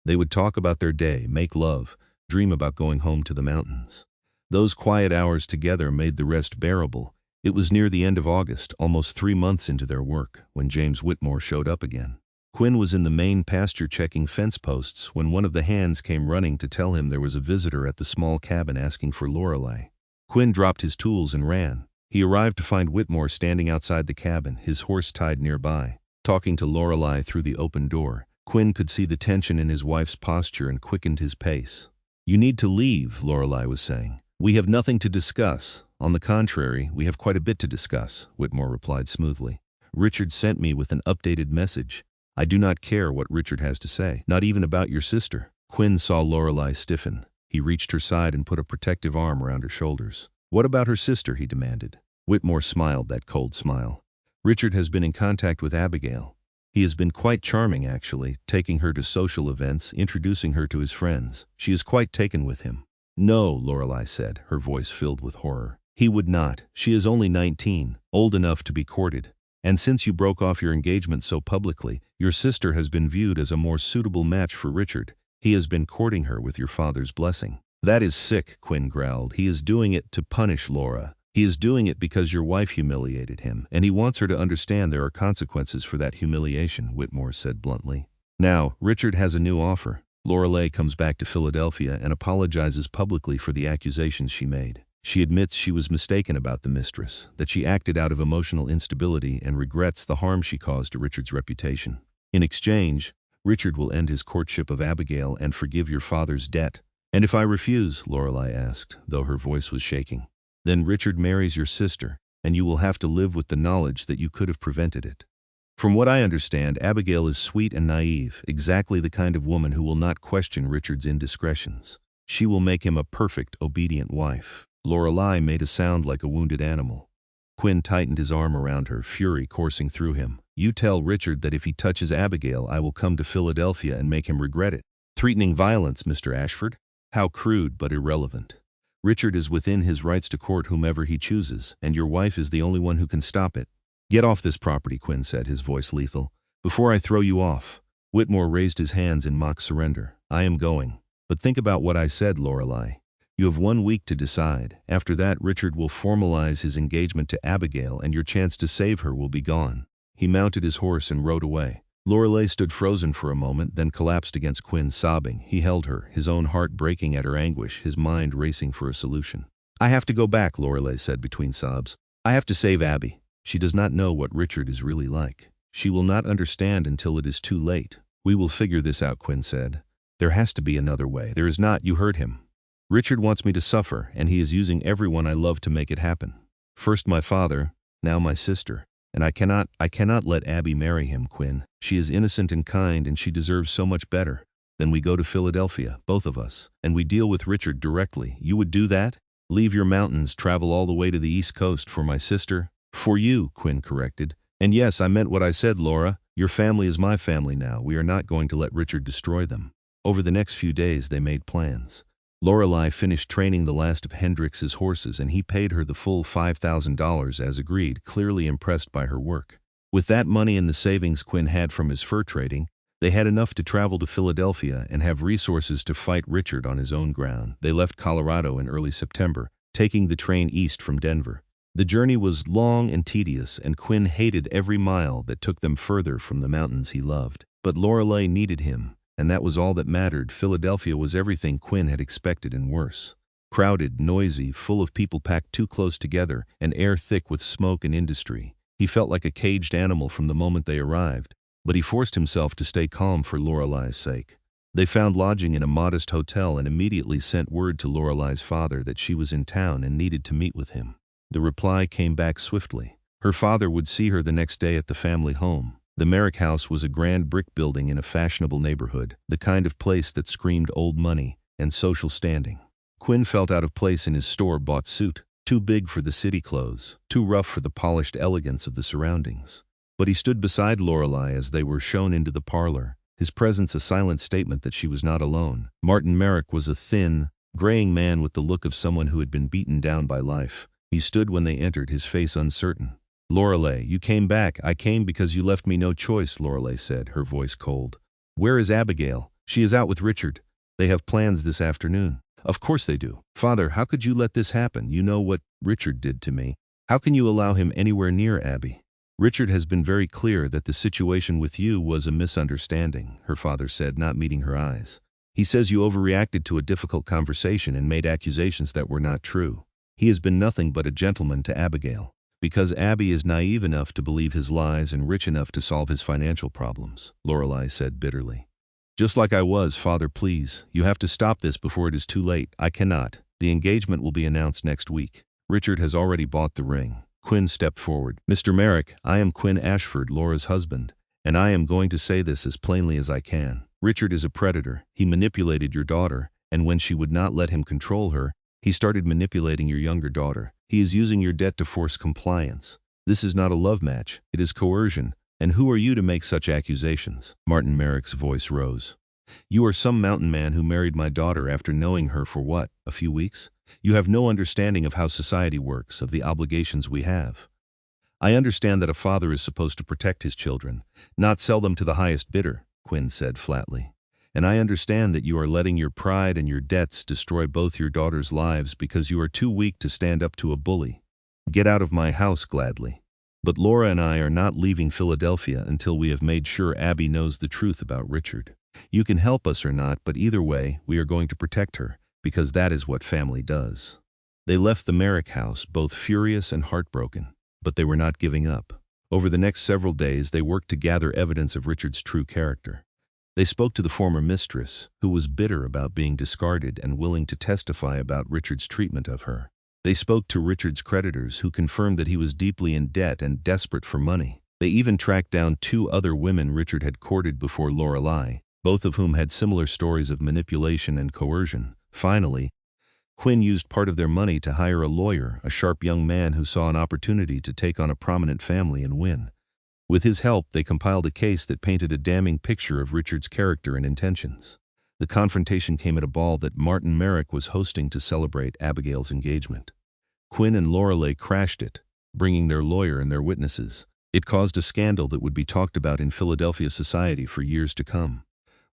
They would talk about their day, make love, dream about going home to the mountains. Those quiet hours together made the rest bearable. It was near the end of August, almost 3 months into their work, when James Whitmore showed up again. Quinn was in the main pasture checking fence posts when one of the hands came running to tell him there was a visitor at the small cabin asking for Lorelei. Quinn dropped his tools and ran. He arrived to find Whitmore standing outside the cabin, his horse tied nearby. Talking to Lorelei through the open door, Quinn could see the tension in his wife's posture and quickened his pace. You need to leave, Lorelei was saying. We have nothing to discuss. On the contrary, we have quite a bit to discuss, Whitmore replied smoothly. Richard sent me with an updated message. I do not care what Richard has to say, not even about your sister. Quinn saw Lorelei stiffen. He reached her side and put a protective arm around her shoulders. What about her sister, he demanded. Whitmore smiled that cold smile. Richard has been in contact with Abigail. He has been quite charming, actually, taking her to social events, introducing her to his friends. She is quite taken with him. No, Lorelei said, her voice filled with horror. He would not. She is only 19, old enough to be courted. And since you broke off your engagement so publicly, your sister has been viewed as a more suitable match for Richard. He has been courting her with your father's blessing. That is sick, Quinn growled. He is doing it to punish Laura. He is doing it because your wife humiliated him, and he wants her to understand there are consequences for that humiliation, Whitmore said bluntly. Now, Richard has a new offer. Lorelei comes back to Philadelphia and apologizes publicly for the accusations she made. She admits she was mistaken about the mistress, that she acted out of emotional instability and regrets the harm she caused to Richard's reputation. In exchange, Richard will end his courtship of Abigail and forgive your father's debt. And if I refuse, Lorelei asked, though her voice was shaking. Then Richard marries your sister, and you will have to live with the knowledge that you could have prevented it. From what I understand, Abigail is sweet and naive, exactly the kind of woman who will not question Richard's indiscretions. She will make him a perfect, obedient wife. Lorelei made a sound like a wounded animal. Quinn tightened his arm around her, fury coursing through him. You tell Richard that if he touches Abigail, I will come to Philadelphia and make him regret it. Threatening violence, Mr. Ashford? How crude but irrelevant. Richard is within his rights to court whomever he chooses, and your wife is the only one who can stop it. Get off this property, Quinn said, his voice lethal, before I throw you off. Whitmore raised his hands in mock surrender. I am going. But think about what I said, Lorelei. You have 1 week to decide. After that, Richard will formalize his engagement to Abigail, and your chance to save her will be gone. He mounted his horse and rode away. Lorelei stood frozen for a moment, then collapsed against Quinn, sobbing. He held her, his own heart breaking at her anguish, his mind racing for a solution. I have to go back, Lorelei said between sobs. I have to save Abby. She does not know what Richard is really like. She will not understand until it is too late. We will figure this out, Quinn said. There has to be another way. There is not. You heard him. Richard wants me to suffer, and he is using everyone I love to make it happen. First my father, now my sister. And I cannot let Abby marry him, Quinn. She is innocent and kind, and she deserves so much better. Then we go to Philadelphia, both of us, and we deal with Richard directly. You would do that? Leave your mountains, travel all the way to the East Coast for my sister? For you, Quinn corrected. And yes, I meant what I said, Laura. Your family is my family now. We are not going to let Richard destroy them. Over the next few days, they made plans. Lorelei finished training the last of Hendrix's horses, and he paid her the full $5,000 as agreed, clearly impressed by her work. With that money and the savings Quinn had from his fur trading, they had enough to travel to Philadelphia and have resources to fight Richard on his own ground. They left Colorado in early September, taking the train east from Denver. The journey was long and tedious, and Quinn hated every mile that took them further from the mountains he loved. But Lorelei needed him, and that was all that mattered. Philadelphia was everything Quinn had expected and worse. Crowded, noisy, full of people packed too close together, and air thick with smoke and industry. He felt like a caged animal from the moment they arrived, but he forced himself to stay calm for Lorelei's sake. They found lodging in a modest hotel and immediately sent word to Lorelei's father that she was in town and needed to meet with him. The reply came back swiftly. Her father would see her the next day at the family home. The Merrick house was a grand brick building in a fashionable neighborhood, the kind of place that screamed old money and social standing. Quinn felt out of place in his store-bought suit, too big for the city clothes, too rough for the polished elegance of the surroundings. But he stood beside Lorelei as they were shown into the parlor, his presence a silent statement that she was not alone. Martin Merrick was a thin, graying man with the look of someone who had been beaten down by life. He stood when they entered, his face uncertain. Lorelei, you came back. I came because you left me no choice, Lorelei said, her voice cold. Where is Abigail? She is out with Richard. They have plans this afternoon. Of course they do. Father, how could you let this happen? You know what Richard did to me. How can you allow him anywhere near Abby? Richard has been very clear that the situation with you was a misunderstanding, her father said, not meeting her eyes. He says you overreacted to a difficult conversation and made accusations that were not true. He has been nothing but a gentleman to Abigail, because Abby is naive enough to believe his lies and rich enough to solve his financial problems, Lorelei said bitterly. Just like I was, Father, please. You have to stop this before it is too late. I cannot. The engagement will be announced next week. Richard has already bought the ring. Quinn stepped forward. Mr. Merrick, I am Quinn Ashford, Laura's husband, and I am going to say this as plainly as I can. Richard is a predator. He manipulated your daughter, and when she would not let him control her, he started manipulating your younger daughter. He is using your debt to force compliance. This is not a love match. It is coercion. And who are you to make such accusations? Martin Merrick's voice rose. You are some mountain man who married my daughter after knowing her for what, a few weeks? You have no understanding of how society works, of the obligations we have. I understand that a father is supposed to protect his children, not sell them to the highest bidder, Quinn said flatly. And I understand that you are letting your pride and your debts destroy both your daughters' lives because you are too weak to stand up to a bully. Get out of my house gladly. But Laura and I are not leaving Philadelphia until we have made sure Abby knows the truth about Richard. You can help us or not, but either way, we are going to protect her, because that is what family does. They left the Merrick house, both furious and heartbroken. But they were not giving up. Over the next several days, they worked to gather evidence of Richard's true character. They spoke to the former mistress, who was bitter about being discarded and willing to testify about Richard's treatment of her. They spoke to Richard's creditors, who confirmed that he was deeply in debt and desperate for money. They even tracked down 2 other women Richard had courted before Lorelei, both of whom had similar stories of manipulation and coercion. Finally, Quinn used part of their money to hire a lawyer, a sharp young man who saw an opportunity to take on a prominent family and win. With his help, they compiled a case that painted a damning picture of Richard's character and intentions. The confrontation came at a ball that Martin Merrick was hosting to celebrate Abigail's engagement. Quinn and Lorelei crashed it, bringing their lawyer and their witnesses. It caused a scandal that would be talked about in Philadelphia society for years to come.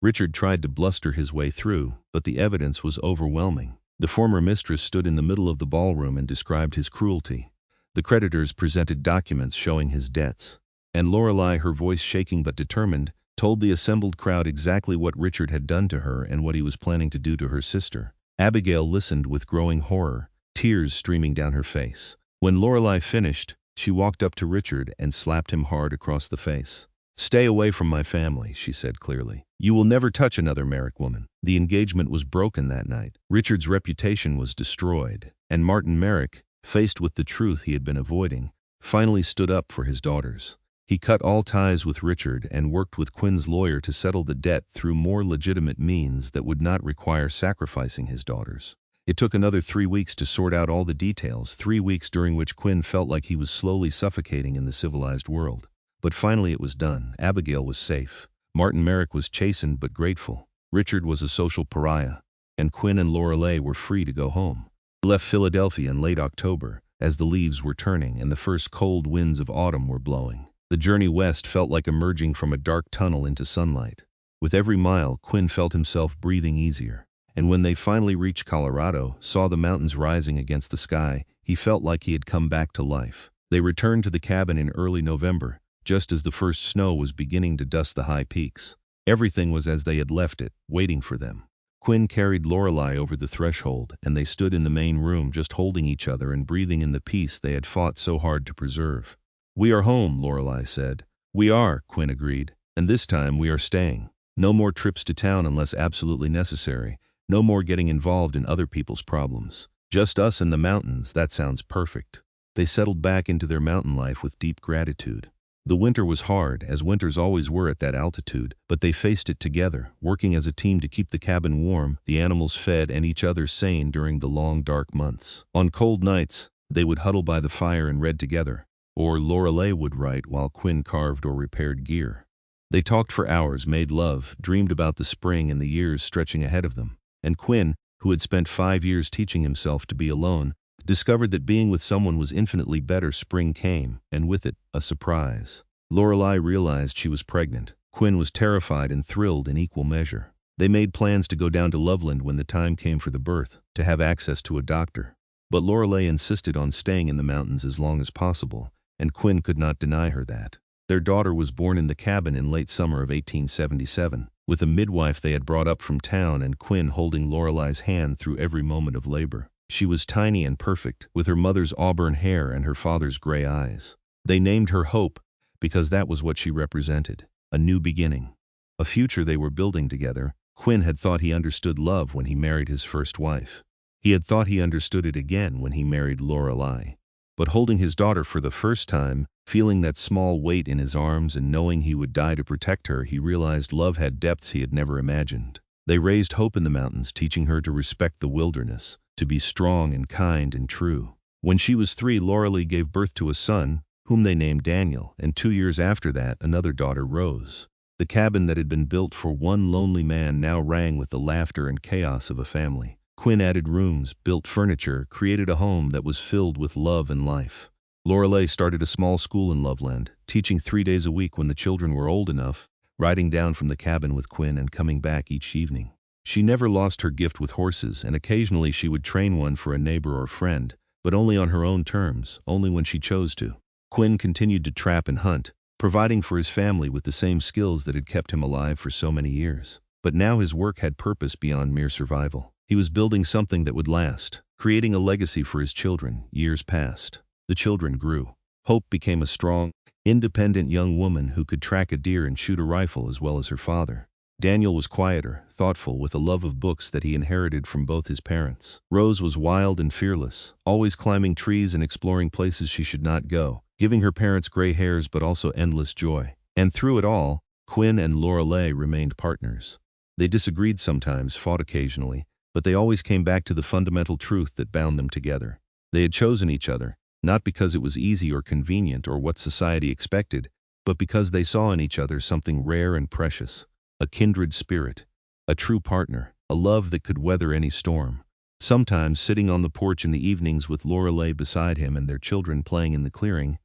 Richard tried to bluster his way through, but the evidence was overwhelming. The former mistress stood in the middle of the ballroom and described his cruelty. The creditors presented documents showing his debts. And Lorelei, her voice shaking but determined, told the assembled crowd exactly what Richard had done to her and what he was planning to do to her sister. Abigail listened with growing horror, tears streaming down her face. When Lorelei finished, she walked up to Richard and slapped him hard across the face. "Stay away from my family," she said clearly. "You will never touch another Merrick woman." The engagement was broken that night. Richard's reputation was destroyed, and Martin Merrick, faced with the truth he had been avoiding, finally stood up for his daughters. He cut all ties with Richard and worked with Quinn's lawyer to settle the debt through more legitimate means that would not require sacrificing his daughters. It took another 3 weeks to sort out all the details, 3 weeks during which Quinn felt like he was slowly suffocating in the civilized world. But finally it was done. Abigail was safe. Martin Merrick was chastened but grateful. Richard was a social pariah, and Quinn and Lorelei were free to go home. They left Philadelphia in late October, as the leaves were turning and the first cold winds of autumn were blowing. The journey west felt like emerging from a dark tunnel into sunlight. With every mile, Quinn felt himself breathing easier. And when they finally reached Colorado, saw the mountains rising against the sky, he felt like he had come back to life. They returned to the cabin in early November, just as the first snow was beginning to dust the high peaks. Everything was as they had left it, waiting for them. Quinn carried Lorelei over the threshold, and they stood in the main room just holding each other and breathing in the peace they had fought so hard to preserve. "We are home," Lorelei said. "We are," Quinn agreed, "and this time we are staying. No more trips to town unless absolutely necessary. No more getting involved in other people's problems. Just us and the mountains, that sounds perfect." They settled back into their mountain life with deep gratitude. The winter was hard, as winters always were at that altitude, but they faced it together, working as a team to keep the cabin warm, the animals fed, and each other sane during the long, dark months. On cold nights, they would huddle by the fire and read together, or Lorelei would write while Quinn carved or repaired gear. They talked for hours, made love, dreamed about the spring and the years stretching ahead of them. And Quinn, who had spent 5 years teaching himself to be alone, discovered that being with someone was infinitely better. Spring came, and with it, a surprise. Lorelei realized she was pregnant. Quinn was terrified and thrilled in equal measure. They made plans to go down to Loveland when the time came for the birth, to have access to a doctor. But Lorelei insisted on staying in the mountains as long as possible, and Quinn could not deny her that. Their daughter was born in the cabin in late summer of 1877, with a midwife they had brought up from town and Quinn holding Lorelei's hand through every moment of labor. She was tiny and perfect, with her mother's auburn hair and her father's gray eyes. They named her Hope, because that was what she represented, a new beginning, a future they were building together. Quinn had thought he understood love when he married his first wife. He had thought he understood it again when he married Lorelei. But holding his daughter for the first time, feeling that small weight in his arms and knowing he would die to protect her, he realized love had depths he had never imagined. They raised Hope in the mountains, teaching her to respect the wilderness, to be strong and kind and true. When she was 3, Lorelei gave birth to a son, whom they named Daniel, and 2 years after that, another daughter, Rose. The cabin that had been built for one lonely man now rang with the laughter and chaos of a family. Quinn added rooms, built furniture, created a home that was filled with love and life. Lorelei started a small school in Loveland, teaching 3 days a week when the children were old enough, riding down from the cabin with Quinn and coming back each evening. She never lost her gift with horses, and occasionally she would train one for a neighbor or friend, but only on her own terms, only when she chose to. Quinn continued to trap and hunt, providing for his family with the same skills that had kept him alive for so many years. But now his work had purpose beyond mere survival. He was building something that would last, creating a legacy for his children. Years passed. The children grew. Hope became a strong, independent young woman who could track a deer and shoot a rifle as well as her father. Daniel was quieter, thoughtful, with a love of books that he inherited from both his parents. Rose was wild and fearless, always climbing trees and exploring places she should not go, giving her parents gray hairs but also endless joy. And through it all, Quinn and Lorelei remained partners. They disagreed sometimes, fought occasionally, but they always came back to the fundamental truth that bound them together. They had chosen each other, not because it was easy or convenient or what society expected, but because they saw in each other something rare and precious. A kindred spirit, a true partner, a love that could weather any storm. Sometimes, sitting on the porch in the evenings with Lorelei beside him and their children playing in the clearing,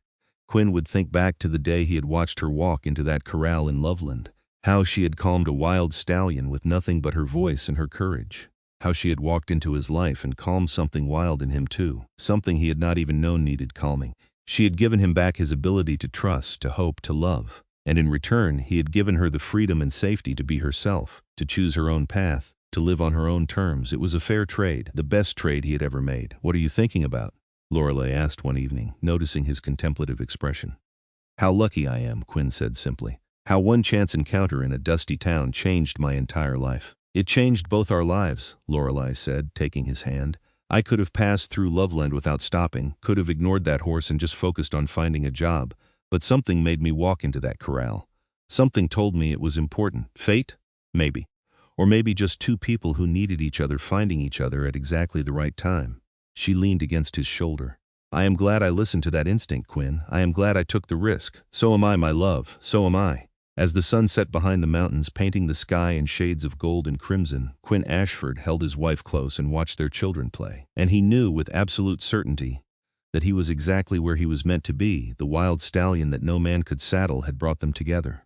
Quinn would think back to the day he had watched her walk into that corral in Loveland, how she had calmed a wild stallion with nothing but her voice and her courage, how she had walked into his life and calmed something wild in him too, something he had not even known needed calming. She had given him back his ability to trust, to hope, to love. And in return, he had given her the freedom and safety to be herself, to choose her own path, to live on her own terms. It was a fair trade, the best trade he had ever made. "What are you thinking about?" Lorelei asked one evening, noticing his contemplative expression. "How lucky I am," Quinn said simply. "How one chance encounter in a dusty town changed my entire life." "It changed both our lives," Lorelei said, taking his hand. "I could have passed through Loveland without stopping, could have ignored that horse and just focused on finding a job. But something made me walk into that corral. Something told me it was important. Fate? Maybe. Or maybe just two people who needed each other finding each other at exactly the right time." She leaned against his shoulder. "I am glad I listened to that instinct, Quinn. I am glad I took the risk. So am I, my love. So am I." As the sun set behind the mountains, painting the sky in shades of gold and crimson, Quinn Ashford held his wife close and watched their children play. And he knew with absolute certainty that he was exactly where he was meant to be. The wild stallion that no man could saddle had brought them together.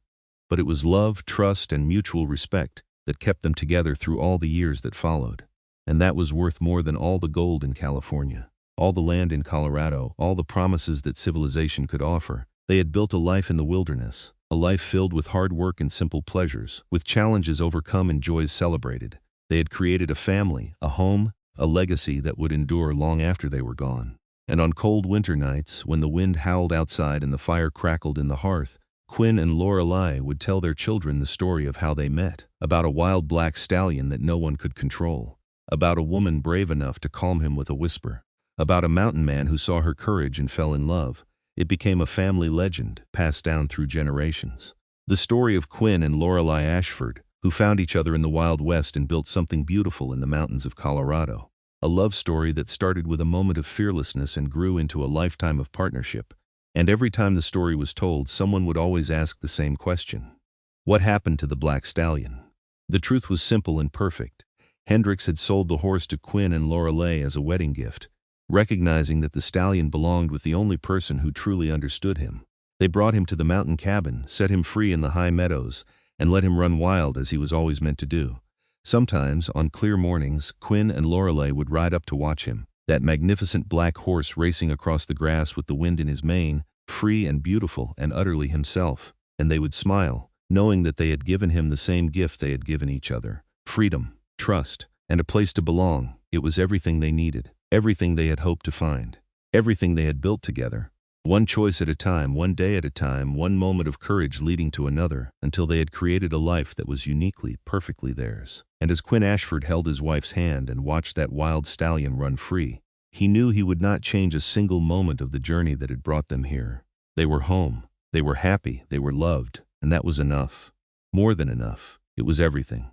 But it was love, trust, and mutual respect that kept them together through all the years that followed. And that was worth more than all the gold in California, all the land in Colorado, all the promises that civilization could offer. They had built a life in the wilderness, a life filled with hard work and simple pleasures, with challenges overcome and joys celebrated. They had created a family, a home, a legacy that would endure long after they were gone. And on cold winter nights, when the wind howled outside and the fire crackled in the hearth, Quinn and Lorelei would tell their children the story of how they met, about a wild black stallion that no one could control, about a woman brave enough to calm him with a whisper, about a mountain man who saw her courage and fell in love. It became a family legend, passed down through generations. The story of Quinn and Lorelei Ashford, who found each other in the Wild West and built something beautiful in the mountains of Colorado. A love story that started with a moment of fearlessness and grew into a lifetime of partnership. And every time the story was told, someone would always ask the same question. What happened to the black stallion? The truth was simple and perfect. Hendricks had sold the horse to Quinn and Lorelei as a wedding gift, recognizing that the stallion belonged with the only person who truly understood him. They brought him to the mountain cabin, set him free in the high meadows, and let him run wild as he was always meant to do. Sometimes, on clear mornings, Quinn and Lorelei would ride up to watch him, that magnificent black horse racing across the grass with the wind in his mane, free and beautiful and utterly himself. And they would smile, knowing that they had given him the same gift they had given each other: freedom, trust, and a place to belong. It was everything they needed, everything they had hoped to find, everything they had built together. One choice at a time, one day at a time, one moment of courage leading to another, until they had created a life that was uniquely, perfectly theirs. And as Quinn Ashford held his wife's hand and watched that wild stallion run free, he knew he would not change a single moment of the journey that had brought them here. They were home, they were happy, they were loved, and that was enough. More than enough. It was everything.